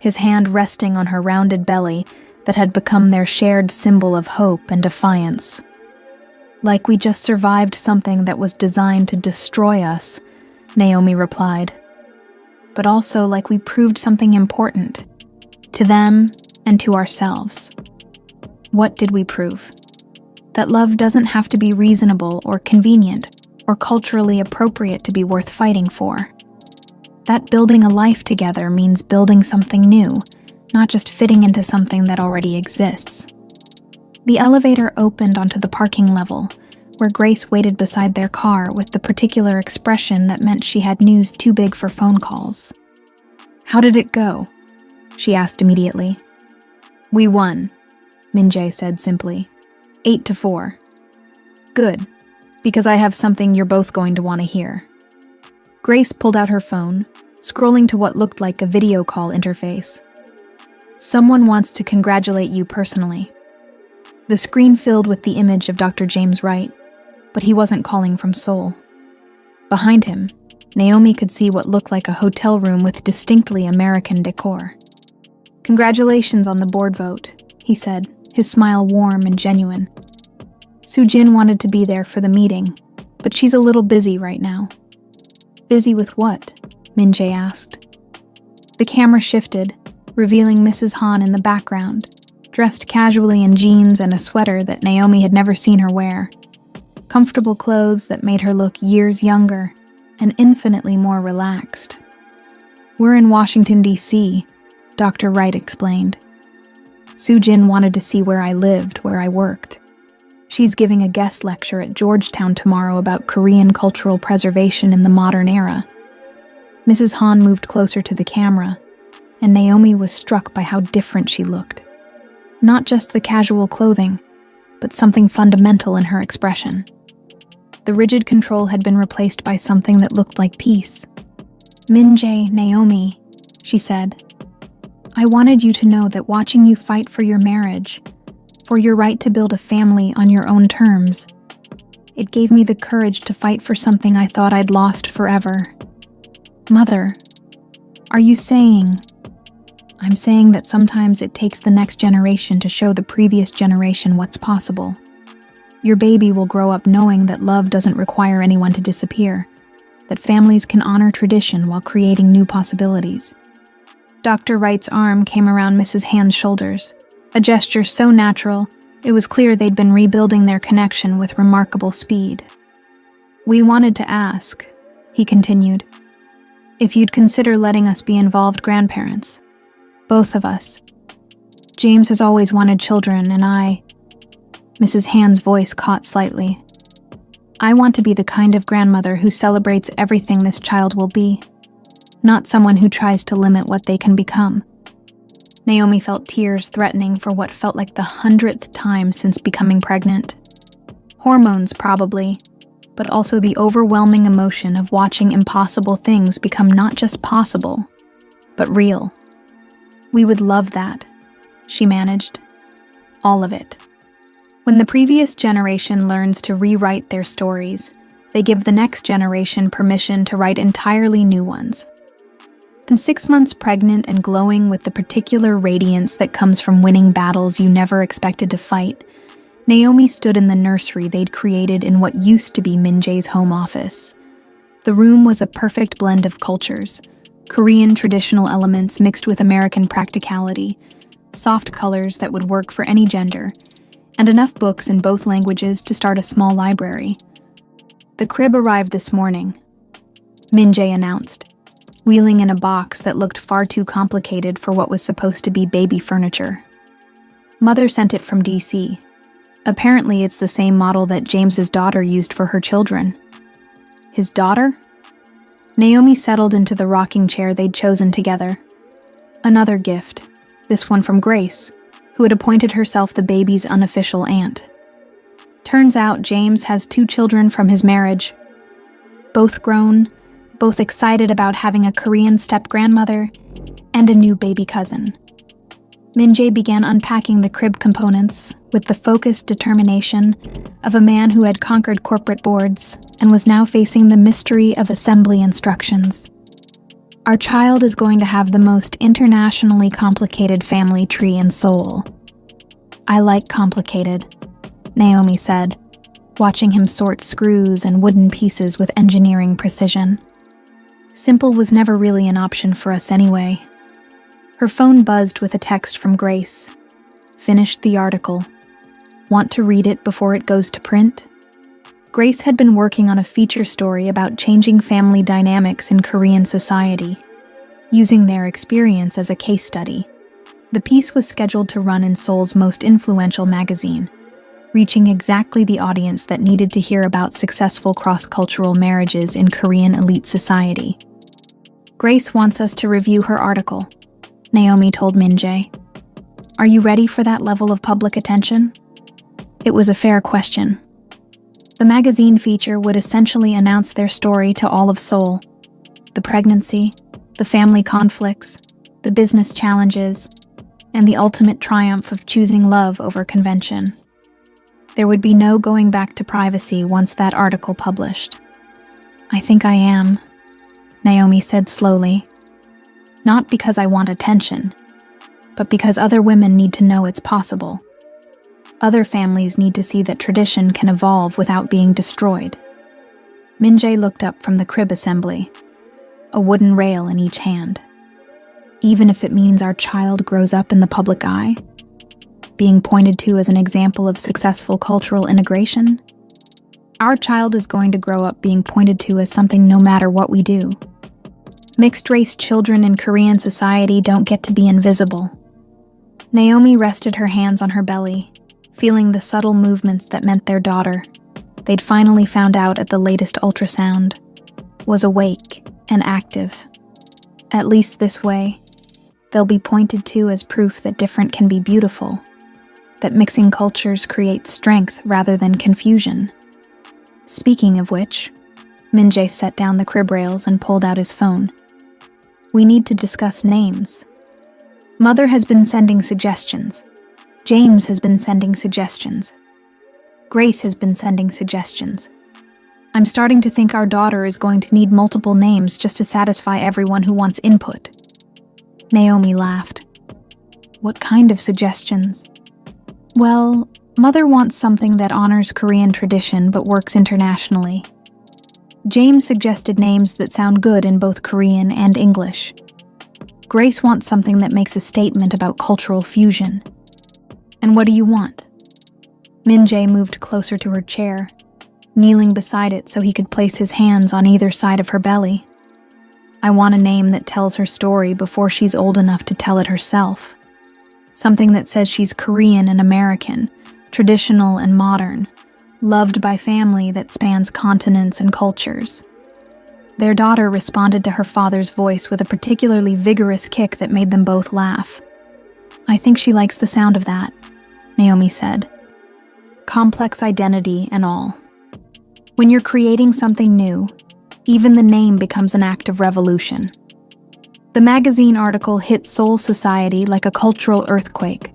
his hand resting on her rounded belly that had become their shared symbol of hope and defiance. "Like we just survived something that was designed to destroy us," Naomi replied. "But also like we proved something important, to them and to ourselves." "What did we prove?" "That love doesn't have to be reasonable or convenient or culturally appropriate to be worth fighting for. That building a life together means building something new, not just fitting into something that already exists." The elevator opened onto the parking level, where Grace waited beside their car with the particular expression that meant she had news too big for phone calls. "How did it go?" she asked immediately. "We won," Min-jae said simply. 8-4. "Good, because I have something you're both going to want to hear." Grace pulled out her phone, scrolling to what looked like a video call interface. "Someone wants to congratulate you personally." The screen filled with the image of Dr. James Wright, but he wasn't calling from Seoul. Behind him, Naomi could see what looked like a hotel room with distinctly American decor. "Congratulations on the board vote," he said, his smile warm and genuine. "Soo-jin wanted to be there for the meeting, but she's a little busy right now." "Busy with what?" Min-jae asked. The camera shifted, revealing Mrs. Han in the background, dressed casually in jeans and a sweater that Naomi had never seen her wear. Comfortable clothes that made her look years younger and infinitely more relaxed. "We're in Washington, D.C., Dr. Wright explained. "Soo-jin wanted to see where I lived, where I worked. She's giving a guest lecture at Georgetown tomorrow about Korean cultural preservation in the modern era." Mrs. Han moved closer to the camera, and Naomi was struck by how different she looked. Not just the casual clothing, but something fundamental in her expression. The rigid control had been replaced by something that looked like peace. "Min-jae, Naomi," she said, "I wanted you to know that watching you fight for your marriage, for your right to build a family on your own terms, it gave me the courage to fight for something I thought I'd lost forever." "Mother, are you saying—" "I'm saying that sometimes it takes the next generation to show the previous generation what's possible. Your baby will grow up knowing that love doesn't require anyone to disappear, that families can honor tradition while creating new possibilities." Dr. Wright's arm came around Mrs. Han's shoulders, a gesture so natural, it was clear they'd been rebuilding their connection with remarkable speed. "We wanted to ask," he continued, If you'd consider letting us be involved grandparents. Both of us. James has always wanted children, and Mrs. Hand's voice caught slightly. I want to be the kind of grandmother who celebrates everything this child will be, not someone who tries to limit what they can become. Naomi felt tears threatening for what felt like the 100th time since becoming pregnant. Hormones, probably, but also the overwhelming emotion of watching impossible things become not just possible, but real. We would love that, she managed. All of it. When the previous generation learns to rewrite their stories, they give the next generation permission to write entirely new ones. And 6 months pregnant and glowing with the particular radiance that comes from winning battles you never expected to fight, Naomi stood in the nursery they'd created in what used to be Min-jae's home office. The room was a perfect blend of cultures, Korean traditional elements mixed with American practicality, soft colors that would work for any gender, and enough books in both languages to start a small library. The crib arrived this morning, Min-jae announced, wheeling in a box that looked far too complicated for what was supposed to be baby furniture. Mother sent it from DC. Apparently it's the same model that James's daughter used for her children. His daughter? Naomi settled into the rocking chair they'd chosen together. Another gift, this one from Grace, who had appointed herself the baby's unofficial aunt. Turns out James has 2 children from his marriage. Both grown, both excited about having a Korean step-grandmother and a new baby cousin. Min-jae began unpacking the crib components with the focused determination of a man who had conquered corporate boards and was now facing the mystery of assembly instructions. Our child is going to have the most internationally complicated family tree in Seoul. I like complicated, Naomi said, watching him sort screws and wooden pieces with engineering precision. Simple was never really an option for us anyway. Her phone buzzed with a text from Grace. Finished the article. Want to read it before it goes to print? Grace had been working on a feature story about changing family dynamics in Korean society, using their experience as a case study. The piece was scheduled to run in Seoul's most influential magazine, reaching exactly the audience that needed to hear about successful cross-cultural marriages in Korean elite society. Grace wants us to review her article, Naomi told Min-jae. Are you ready for that level of public attention? It was a fair question. The magazine feature would essentially announce their story to all of Seoul. The pregnancy, the family conflicts, the business challenges, and the ultimate triumph of choosing love over convention. There would be no going back to privacy once that article published. I think I am, Naomi said slowly. Not because I want attention, but because other women need to know it's possible. Other families need to see that tradition can evolve without being destroyed. Min-jae looked up from the crib assembly, a wooden rail in each hand. Even if it means our child grows up in the public eye, being pointed to as an example of successful cultural integration, our child is going to grow up being pointed to as something no matter what we do. Mixed-race children in Korean society don't get to be invisible. Naomi rested her hands on her belly, feeling the subtle movements that meant their daughter, they'd finally found out at the latest ultrasound, was awake and active. At least this way, they'll be pointed to as proof that different can be beautiful, that mixing cultures creates strength rather than confusion. Speaking of which, Min-jae set down the crib rails and pulled out his phone. We need to discuss names. Mother has been sending suggestions. James has been sending suggestions. Grace has been sending suggestions. I'm starting to think our daughter is going to need multiple names just to satisfy everyone who wants input. Naomi laughed. What kind of suggestions? Well, Mother wants something that honors Korean tradition but works internationally. James suggested names that sound good in both Korean and English. Grace wants something that makes a statement about cultural fusion. And what do you want? Min-jae moved closer to her chair, kneeling beside it so he could place his hands on either side of her belly. I want a name that tells her story before she's old enough to tell it herself. Something that says she's Korean and American, traditional and modern, loved by family that spans continents and cultures. Their daughter responded to her father's voice with a particularly vigorous kick that made them both laugh. "I think she likes the sound of that," Naomi said. Complex identity and all. When you're creating something new, even the name becomes an act of revolution. The magazine article hit Seoul society like a cultural earthquake.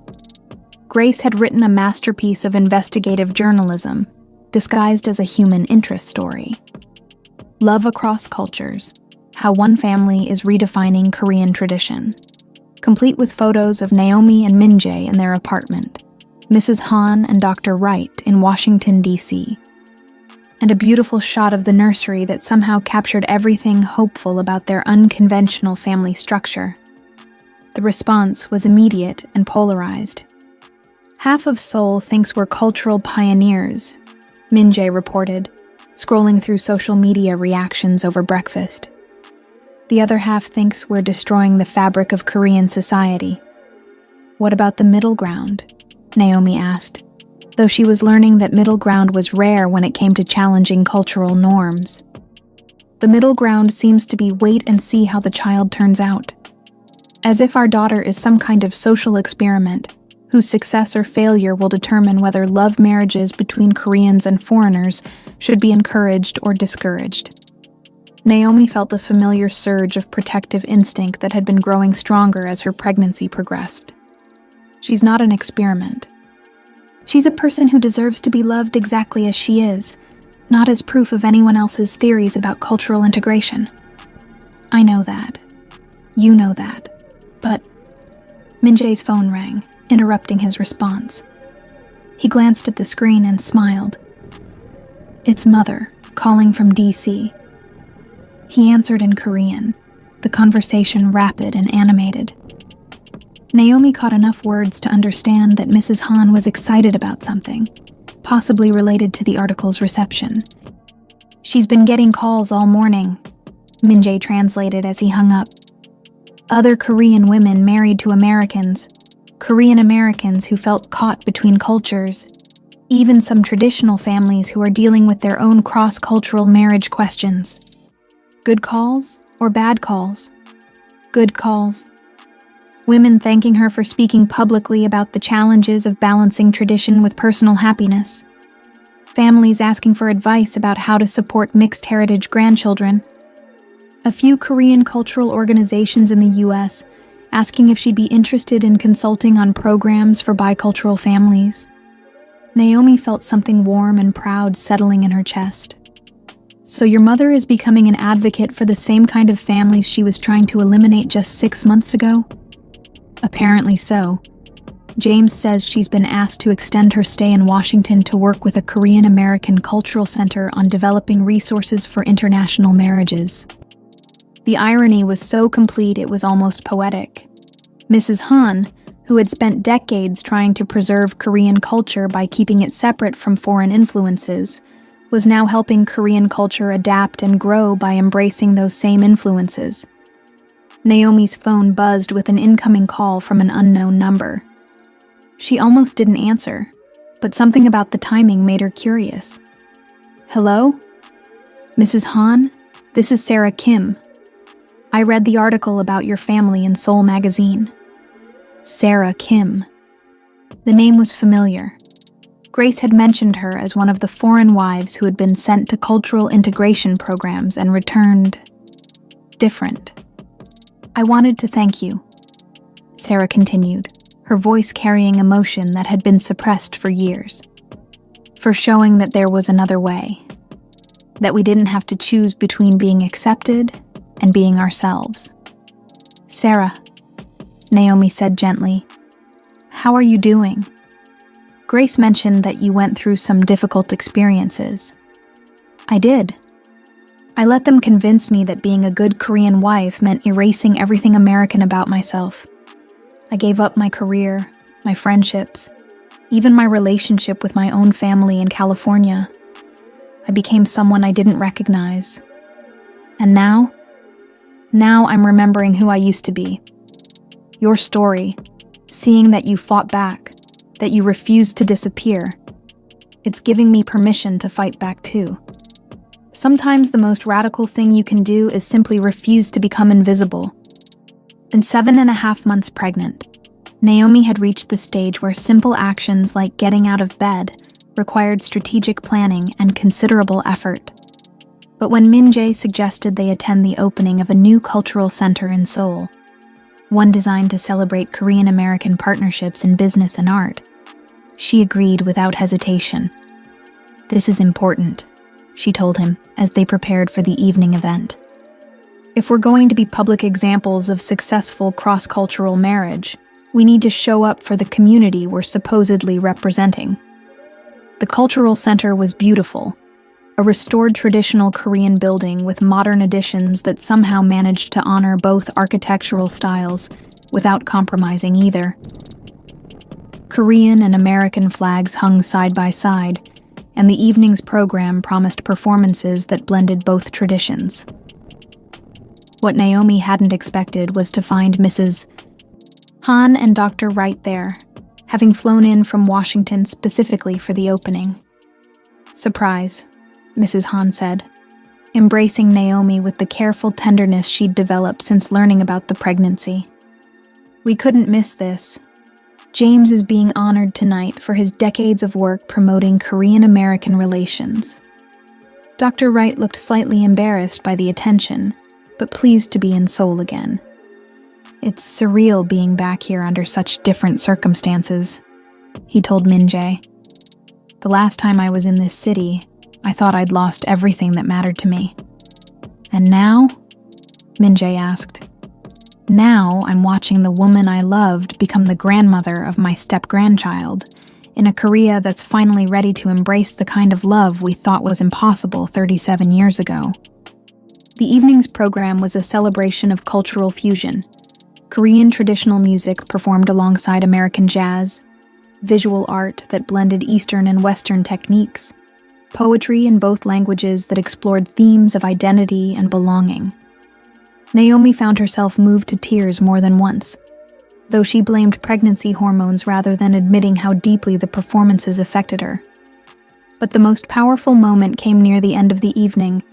Grace had written a masterpiece of investigative journalism, disguised as a human interest story. Love across cultures, how one family is redefining Korean tradition. Complete with photos of Naomi and Min-jae in their apartment, Mrs. Han and Dr. Wright in Washington, D.C., and a beautiful shot of the nursery that somehow captured everything hopeful about their unconventional family structure. The response was immediate and polarized. "Half of Seoul thinks we're cultural pioneers," Min-jae reported, scrolling through social media reactions over breakfast. "The other half thinks we're destroying the fabric of Korean society." "What about the middle ground?" Naomi asked, though she was learning that middle ground was rare when it came to challenging cultural norms. "The middle ground seems to be wait and see how the child turns out. As if our daughter is some kind of social experiment, whose success or failure will determine whether love marriages between Koreans and foreigners should be encouraged or discouraged." Naomi felt a familiar surge of protective instinct that had been growing stronger as her pregnancy progressed. "She's not an experiment. She's a person who deserves to be loved exactly as she is, not as proof of anyone else's theories about cultural integration." "I know that. You know that. But..." Min-jae's phone rang, interrupting his response. He glanced at the screen and smiled. "It's Mother, calling from D.C. He answered in Korean, the conversation rapid and animated. Naomi caught enough words to understand that Mrs. Han was excited about something, possibly related to the article's reception. "She's been getting calls all morning," Min-jae translated as he hung up. "Other Korean women married to Americans, Korean Americans who felt caught between cultures, even some traditional families who are dealing with their own cross-cultural marriage questions." "Good calls or bad calls?" "Good calls." Women thanking her for speaking publicly about the challenges of balancing tradition with personal happiness. Families asking for advice about how to support mixed heritage grandchildren. A few Korean cultural organizations in the U.S. asking if she'd be interested in consulting on programs for bicultural families. Naomi felt something warm and proud settling in her chest. "So your mother is becoming an advocate for the same kind of families she was trying to eliminate just 6 months ago?" "Apparently so. James says she's been asked to extend her stay in Washington to work with a Korean American cultural center on developing resources for international marriages." The irony was so complete it was almost poetic. Mrs. Han, who had spent decades trying to preserve Korean culture by keeping it separate from foreign influences, was now helping Korean culture adapt and grow by embracing those same influences. Naomi's phone buzzed with an incoming call from an unknown number. She almost didn't answer, but something about the timing made her curious. "Hello? Mrs. Han, this is Sarah Kim. I read the article about your family in Seoul magazine." Sarah Kim. The name was familiar. Grace had mentioned her as one of the foreign wives who had been sent to cultural integration programs and returned different. "I wanted to thank you," Sarah continued, her voice carrying emotion that had been suppressed for years, "for showing that there was another way, that we didn't have to choose between being accepted and being ourselves." "Sarah," Naomi said gently, "how are you doing? Grace mentioned that you went through some difficult experiences." "I did. I let them convince me that being a good Korean wife meant erasing everything American about myself. I gave up my career, my friendships, even my relationship with my own family in California. I became someone I didn't recognize. And now Now I'm remembering who I used to be. Your story, seeing that you fought back, that you refused to disappear. It's giving me permission to fight back too. Sometimes the most radical thing you can do is simply refuse to become invisible. And 7.5 months pregnant, Naomi had reached the stage where simple actions like getting out of bed required strategic planning and considerable effort. But when Min-jae suggested they attend the opening of a new cultural center in Seoul, one designed to celebrate Korean-American partnerships in business and art, she agreed without hesitation. "This is important," she told him as they prepared for the evening event. "If we're going to be public examples of successful cross-cultural marriage, we need to show up for the community we're supposedly representing." The cultural center was beautiful, a restored traditional Korean building with modern additions that somehow managed to honor both architectural styles without compromising either. Korean and American flags hung side by side, and the evening's program promised performances that blended both traditions. What Naomi hadn't expected was to find Mrs. Han and Dr. Wright there, having flown in from Washington specifically for the opening. "Surprise," Mrs. Han said, embracing Naomi with the careful tenderness she'd developed since learning about the pregnancy. "We couldn't miss this. James is being honored tonight for his decades of work promoting Korean-American relations." Dr. Wright looked slightly embarrassed by the attention, but pleased to be in Seoul again. "It's surreal being back here under such different circumstances," he told Min-jae. "The last time I was in this city, I thought I'd lost everything that mattered to me. And now?" Min-jae asked. "Now I'm watching the woman I loved become the grandmother of my step-grandchild, in a Korea that's finally ready to embrace the kind of love we thought was impossible 37 years ago." The evening's program was a celebration of cultural fusion. Korean traditional music performed alongside American jazz, visual art that blended Eastern and Western techniques, poetry in both languages that explored themes of identity and belonging. Naomi found herself moved to tears more than once, though she blamed pregnancy hormones rather than admitting how deeply the performances affected her. But the most powerful moment came near the end of the evening,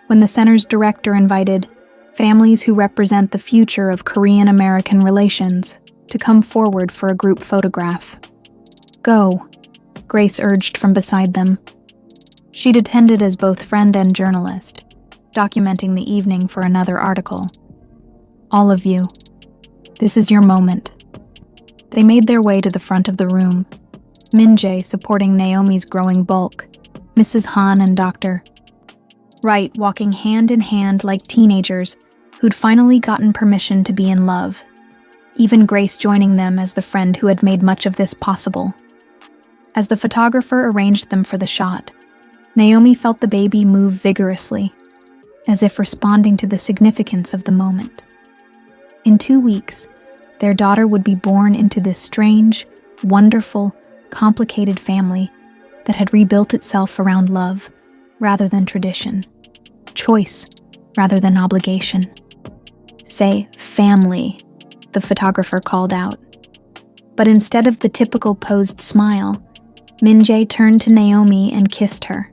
when the center's director invited families who represent the future of Korean-American relations to come forward for a group photograph. "Go," Grace urged from beside them. She'd attended as both friend and journalist, documenting the evening for another article. "All of you, this is your moment." They made their way to the front of the room, Min-jae supporting Naomi's growing bulk, Mrs. Han and Dr. Wright walking hand in hand like teenagers who'd finally gotten permission to be in love, even Grace joining them as the friend who had made much of this possible. As the photographer arranged them for the shot, Naomi felt the baby move vigorously, as if responding to the significance of the moment. In 2 weeks, their daughter would be born into this strange, wonderful, complicated family that had rebuilt itself around love rather than tradition, choice rather than obligation. "Say, family," the photographer called out. But instead of the typical posed smile, Min-jae turned to Naomi and kissed her.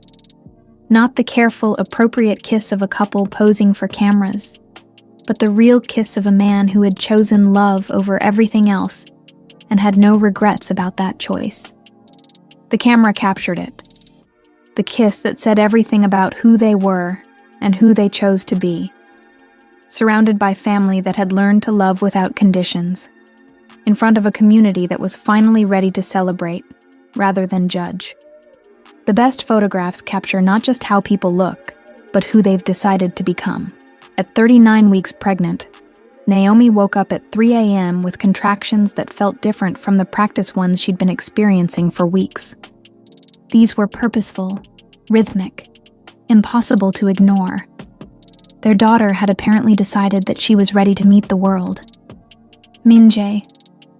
Not the careful, appropriate kiss of a couple posing for cameras, but the real kiss of a man who had chosen love over everything else and had no regrets about that choice. The camera captured it. The kiss that said everything about who they were and who they chose to be. Surrounded by family that had learned to love without conditions, in front of a community that was finally ready to celebrate, rather than judge. The best photographs capture not just how people look, but who they've decided to become. At 39 weeks pregnant, Naomi woke up at 3 a.m. with contractions that felt different from the practice ones she'd been experiencing for weeks. These were purposeful, rhythmic, impossible to ignore. Their daughter had apparently decided that she was ready to meet the world. "Min-jae,"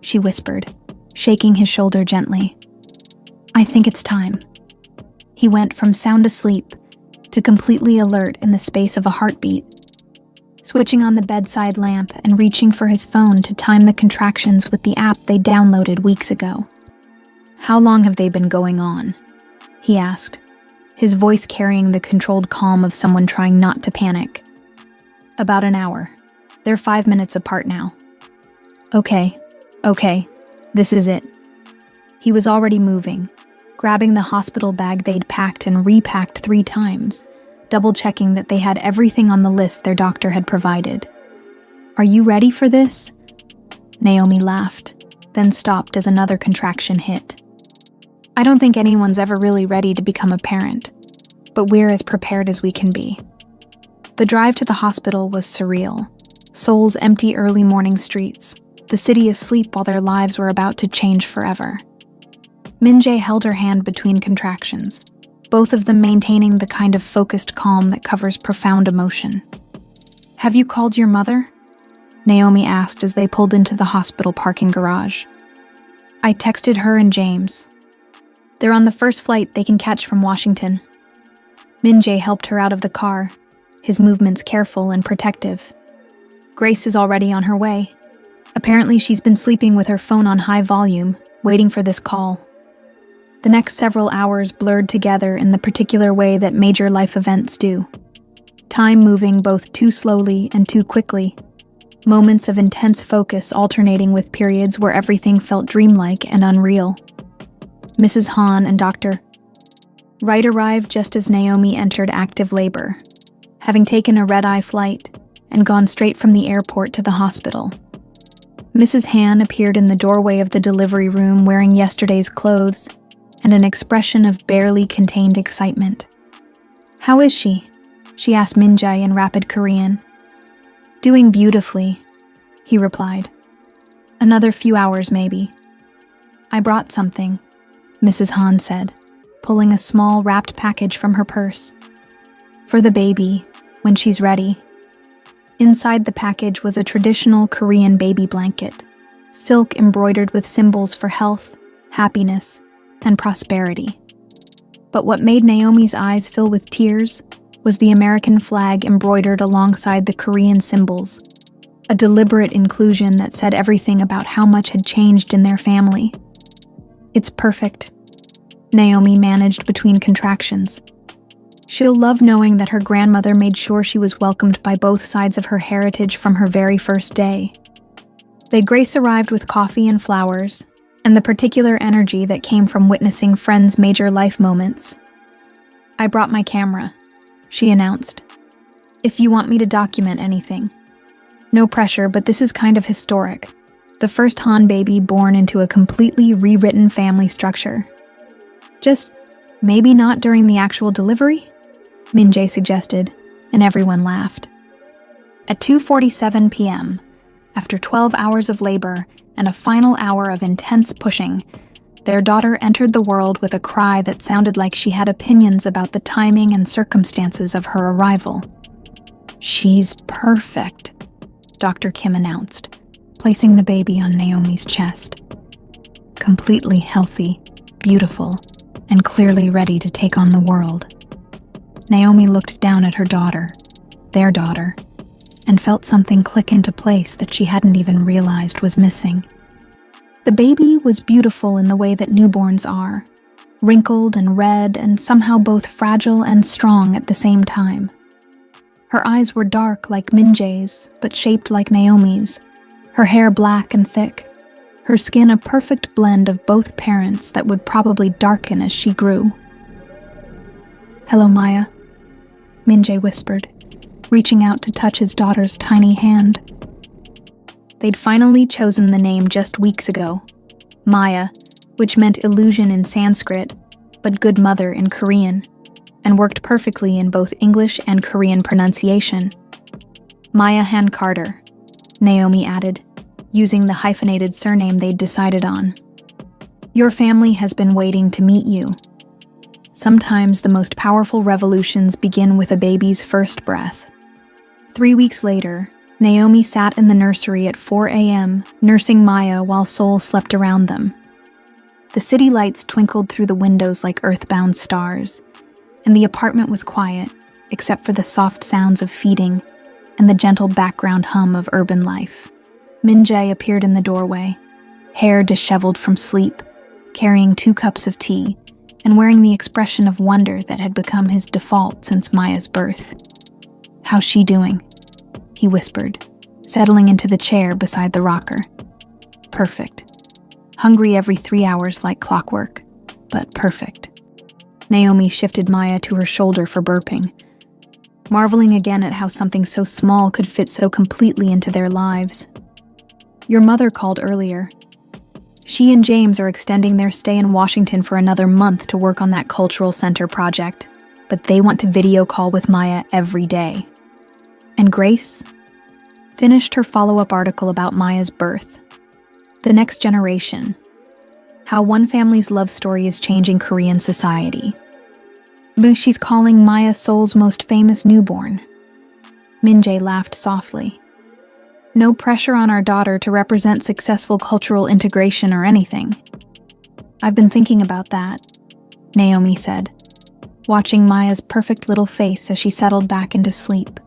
she whispered, shaking his shoulder gently. "I think it's time." He went from sound asleep to completely alert in the space of a heartbeat. switching on the bedside lamp and reaching for his phone to time the contractions with the app they downloaded weeks ago. "How long have they been going on?" he asked, his voice carrying the controlled calm of someone trying not to panic. "About an hour. They're 5 minutes apart now." Okay, this is it." He was already moving, grabbing the hospital bag they'd packed and repacked 3 times, double-checking that they had everything on the list their doctor had provided. "Are you ready for this?" Naomi laughed, then stopped as another contraction hit. "I don't think anyone's ever really ready to become a parent, but we're as prepared as we can be." The drive to the hospital was surreal. Seoul's empty early morning streets, the city asleep while their lives were about to change forever. Min-jae held her hand between contractions, both of them maintaining the kind of focused calm that covers profound emotion. "Have you called your mother?" Naomi asked as they pulled into the hospital parking garage. "I texted her and James. They're on the first flight they can catch from Washington." Min-jae helped her out of the car, his movements careful and protective. "Grace is already on her way. Apparently she's been sleeping with her phone on high volume, waiting for this call." The next several hours blurred together in the particular way that major life events do. Time moving both too slowly and too quickly. Moments of intense focus alternating with periods where everything felt dreamlike and unreal. Mrs. Han and Dr. Wright arrived just as Naomi entered active labor, having taken a red-eye flight and gone straight from the airport to the hospital. Mrs. Han appeared in the doorway of the delivery room wearing yesterday's clothes and an expression of barely contained excitement. "How is she?" she asked Min-jae in rapid Korean. "Doing beautifully," he replied. "Another few hours, maybe." "I brought something," Mrs. Han said, pulling a small wrapped package from her purse. "For the baby, when she's ready." Inside the package was a traditional Korean baby blanket, silk embroidered with symbols for health, happiness, and prosperity. But what made Naomi's eyes fill with tears was the American flag embroidered alongside the Korean symbols, a deliberate inclusion that said everything about how much had changed in their family. "It's perfect," Naomi managed between contractions. She'll love knowing that her grandmother made sure she was welcomed by both sides of her heritage from her very first day. Grace arrived with coffee and flowers, and the particular energy that came from witnessing friends' major life moments. "I brought my camera," she announced. "If you want me to document anything. No pressure, but this is kind of historic. The first Han baby born into a completely rewritten family structure. Just maybe not during the actual delivery?" Min-jae suggested, and everyone laughed. At 2:47 p.m., after 12 hours of labor and a final hour of intense pushing, their daughter entered the world with a cry that sounded like she had opinions about the timing and circumstances of her arrival. "She's perfect," Dr. Kim announced, placing the baby on Naomi's chest. "Completely healthy, beautiful, and clearly ready to take on the world." Naomi looked down at her daughter, their daughter, and felt something click into place that she hadn't even realized was missing. The baby was beautiful in the way that newborns are, wrinkled and red and somehow both fragile and strong at the same time. Her eyes were dark like Min-jae's, but shaped like Naomi's, her hair black and thick, her skin a perfect blend of both parents that would probably darken as she grew. "Hello, Maya," Min-jae whispered, reaching out to touch his daughter's tiny hand. They'd finally chosen the name just weeks ago, Maya, which meant illusion in Sanskrit, but good mother in Korean, and worked perfectly in both English and Korean pronunciation. "Maya Han Carter," Naomi added, using the hyphenated surname they'd decided on. "Your family has been waiting to meet you." Sometimes the most powerful revolutions begin with a baby's first breath. 3 weeks later, Naomi sat in the nursery at 4 a.m., nursing Maya while Seoul slept around them. The city lights twinkled through the windows like earthbound stars, and the apartment was quiet, except for the soft sounds of feeding and the gentle background hum of urban life. Min-jae appeared in the doorway, hair disheveled from sleep, carrying 2 cups of tea, and wearing the expression of wonder that had become his default since Maya's birth. "How's she doing?" he whispered, settling into the chair beside the rocker. "Perfect. Hungry every 3 hours like clockwork, but perfect." Naomi shifted Maya to her shoulder for burping, marveling again at how something so small could fit so completely into their lives. "Your mother called earlier. She and James are extending their stay in Washington for another month to work on that cultural center project, but they want to video call with Maya every day." And Grace finished her follow-up article about Maya's birth. The next generation. How one family's love story is changing Korean society. She's calling Maya Seoul's most famous newborn. Min-jae laughed softly. "No pressure on our daughter to represent successful cultural integration or anything." "I've been thinking about that," Naomi said, watching Maya's perfect little face as she settled back into sleep.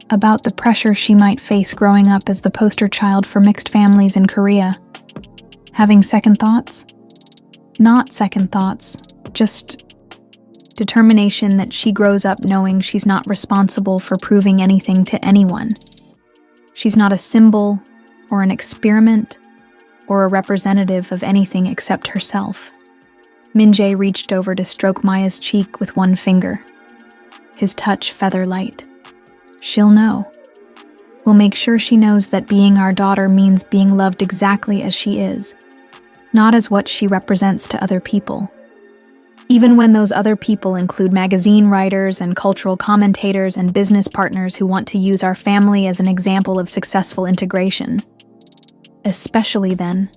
About the pressure she might face growing up as the poster child for mixed families in Korea. Having second thoughts? Not second thoughts, just determination that she grows up knowing she's not responsible for proving anything to anyone. She's not a symbol, or an experiment, or a representative of anything except herself. Min-jae reached over to stroke Maya's cheek with one finger, his touch feather-light. "She'll know. We'll make sure she knows that being our daughter means being loved exactly as she is, not as what she represents to other people. Even when those other people include magazine writers and cultural commentators and business partners who want to use our family as an example of successful integration. Especially then."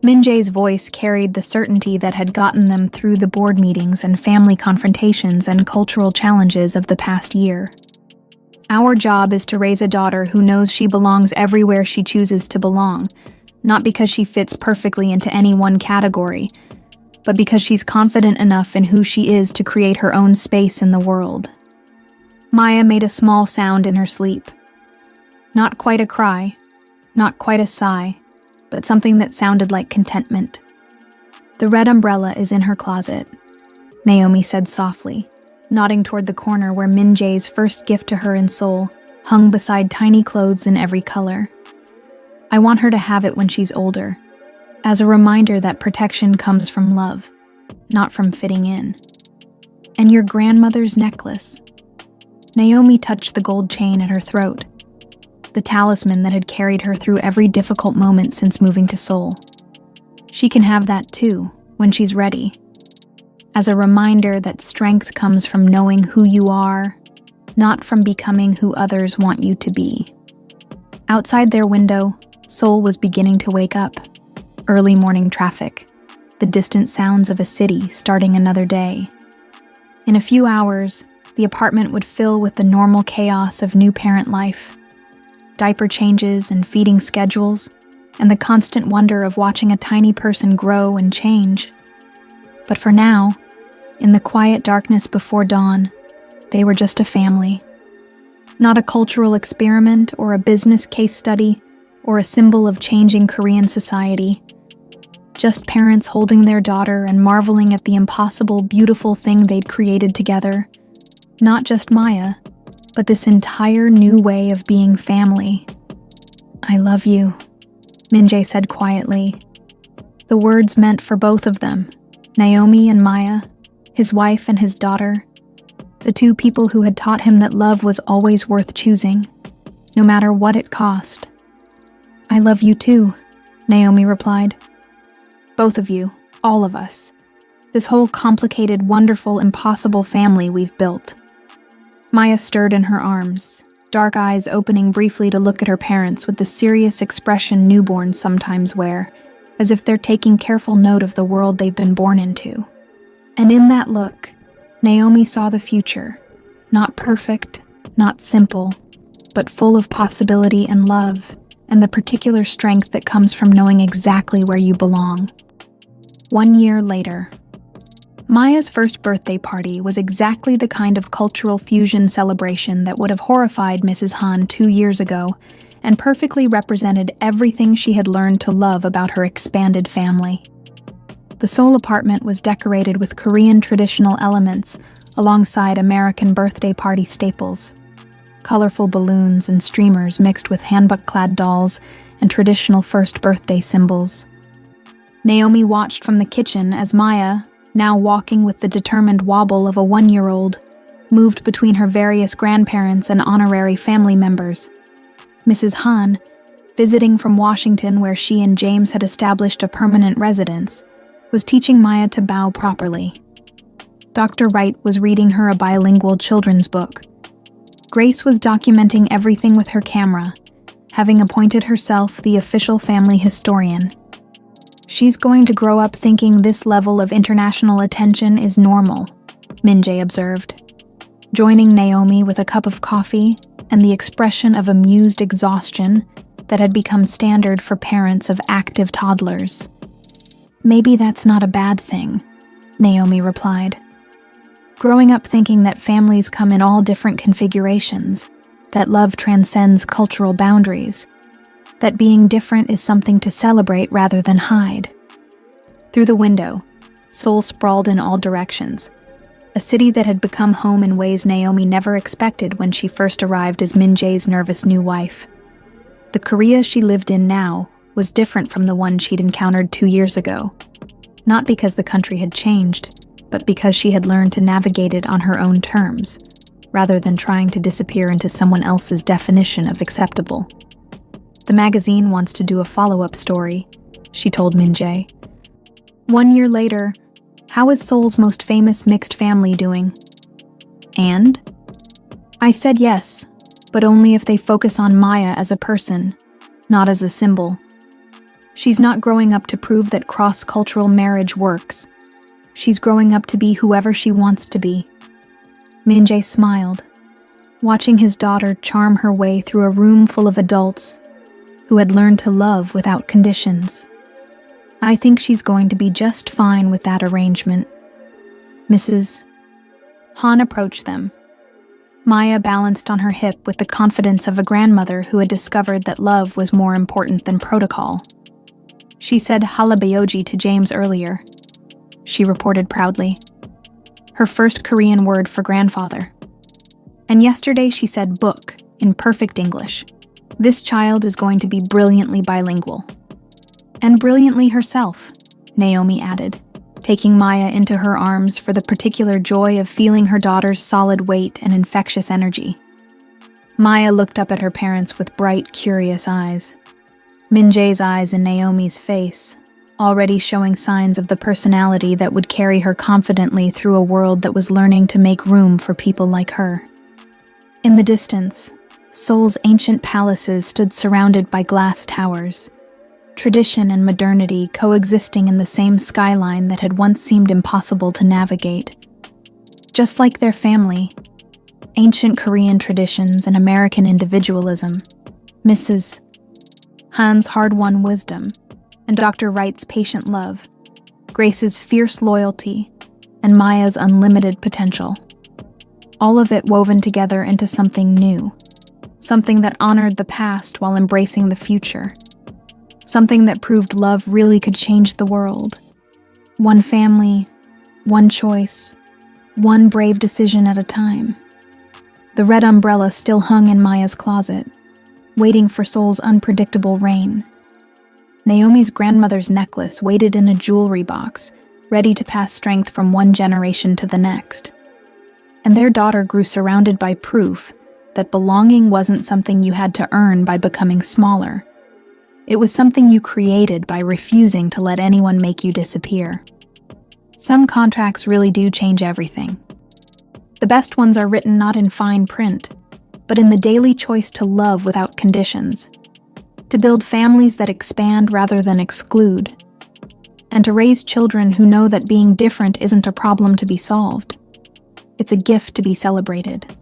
Min-jae's voice carried the certainty that had gotten them through the board meetings and family confrontations and cultural challenges of the past year. "Our job is to raise a daughter who knows she belongs everywhere she chooses to belong, not because she fits perfectly into any one category, but because she's confident enough in who she is to create her own space in the world." Maya made a small sound in her sleep. Not quite a cry, not quite a sigh, but something that sounded like contentment. "The red umbrella is in her closet," Naomi said softly, nodding toward the corner where Min-jae's first gift to her in Seoul hung beside tiny clothes in every color. "I want her to have it when she's older, as a reminder that protection comes from love, not from fitting in." "And your grandmother's necklace." Naomi touched the gold chain at her throat, the talisman that had carried her through every difficult moment since moving to Seoul. "She can have that too, when she's ready. As a reminder that strength comes from knowing who you are, not from becoming who others want you to be." Outside their window, Seoul was beginning to wake up. Early morning traffic, the distant sounds of a city starting another day. In a few hours, the apartment would fill with the normal chaos of new parent life. Diaper changes and feeding schedules, and the constant wonder of watching a tiny person grow and change. But for now, in the quiet darkness before dawn, they were just a family. Not a cultural experiment or a business case study or a symbol of changing Korean society. Just parents holding their daughter and marveling at the impossible, beautiful thing they'd created together. Not just Maya, but this entire new way of being family. "I love you," Min-jae said quietly. The words meant for both of them, Naomi and Maya, his wife and his daughter, the two people who had taught him that love was always worth choosing, no matter what it cost. "I love you too," Naomi replied. "Both of you, all of us. This whole complicated, wonderful, impossible family we've built." Maya stirred in her arms, dark eyes opening briefly to look at her parents with the serious expression newborns sometimes wear, as if they're taking careful note of the world they've been born into. And in that look, Naomi saw the future, not perfect, not simple, but full of possibility and love, and the particular strength that comes from knowing exactly where you belong. 1 year later, Maya's first birthday party was exactly the kind of cultural fusion celebration that would have horrified Mrs. Han 2 years ago and perfectly represented everything she had learned to love about her expanded family. The Seoul apartment was decorated with Korean traditional elements alongside American birthday party staples. Colorful balloons and streamers mixed with handbook-clad dolls and traditional first birthday symbols. Naomi watched from the kitchen as Maya, now walking with the determined wobble of a 1-year-old, moved between her various grandparents and honorary family members. Mrs. Han, visiting from Washington where she and James had established a permanent residence, was teaching Maya to bow properly. Dr. Wright was reading her a bilingual children's book. Grace was documenting everything with her camera, having appointed herself the official family historian. She's going to grow up thinking this level of international attention is normal, Min-jae observed, joining Naomi with a cup of coffee and the expression of amused exhaustion that had become standard for parents of active toddlers. Maybe that's not a bad thing, Naomi replied. Growing up thinking that families come in all different configurations, that love transcends cultural boundaries, that being different is something to celebrate rather than hide. Through the window, Seoul sprawled in all directions, a city that had become home in ways Naomi never expected when she first arrived as Min-jae's nervous new wife. The Korea she lived in now was different from the one she'd encountered 2 years ago, not because the country had changed, but because she had learned to navigate it on her own terms, rather than trying to disappear into someone else's definition of acceptable. The magazine wants to do a follow-up story, she told Min-jae. 1 year later, how is Seoul's most famous mixed family doing? And? I said yes, but only if they focus on Maya as a person, not as a symbol. She's not growing up to prove that cross-cultural marriage works. She's growing up to be whoever she wants to be. Min-jae smiled, watching his daughter charm her way through a room full of adults who had learned to love without conditions. I think she's going to be just fine with that arrangement. Mrs. Han approached them. Maya balanced on her hip with the confidence of a grandmother who had discovered that love was more important than protocol. She said halabeoji to James earlier, she reported proudly. Her first Korean word for grandfather. And yesterday she said book in perfect English. This child is going to be brilliantly bilingual. And brilliantly herself, Naomi added, taking Maya into her arms for the particular joy of feeling her daughter's solid weight and infectious energy. Maya looked up at her parents with bright, curious eyes. Min-jae's eyes in Naomi's face, already showing signs of the personality that would carry her confidently through a world that was learning to make room for people like her. In the distance, Seoul's ancient palaces stood surrounded by glass towers, tradition and modernity coexisting in the same skyline that had once seemed impossible to navigate. Just like their family, ancient Korean traditions and American individualism, Mrs. Han's hard-won wisdom, and Dr. Wright's patient love, Grace's fierce loyalty, and Maya's unlimited potential. All of it woven together into something new, something that honored the past while embracing the future, something that proved love really could change the world. One family, one choice, one brave decision at a time. The red umbrella still hung in Maya's closet, waiting for Seoul's unpredictable reign. Naomi's grandmother's necklace waited in a jewelry box, ready to pass strength from one generation to the next. And their daughter grew surrounded by proof that belonging wasn't something you had to earn by becoming smaller. It was something you created by refusing to let anyone make you disappear. Some contracts really do change everything. The best ones are written not in fine print, but in the daily choice to love without conditions, to build families that expand rather than exclude, and to raise children who know that being different isn't a problem to be solved. It's a gift to be celebrated.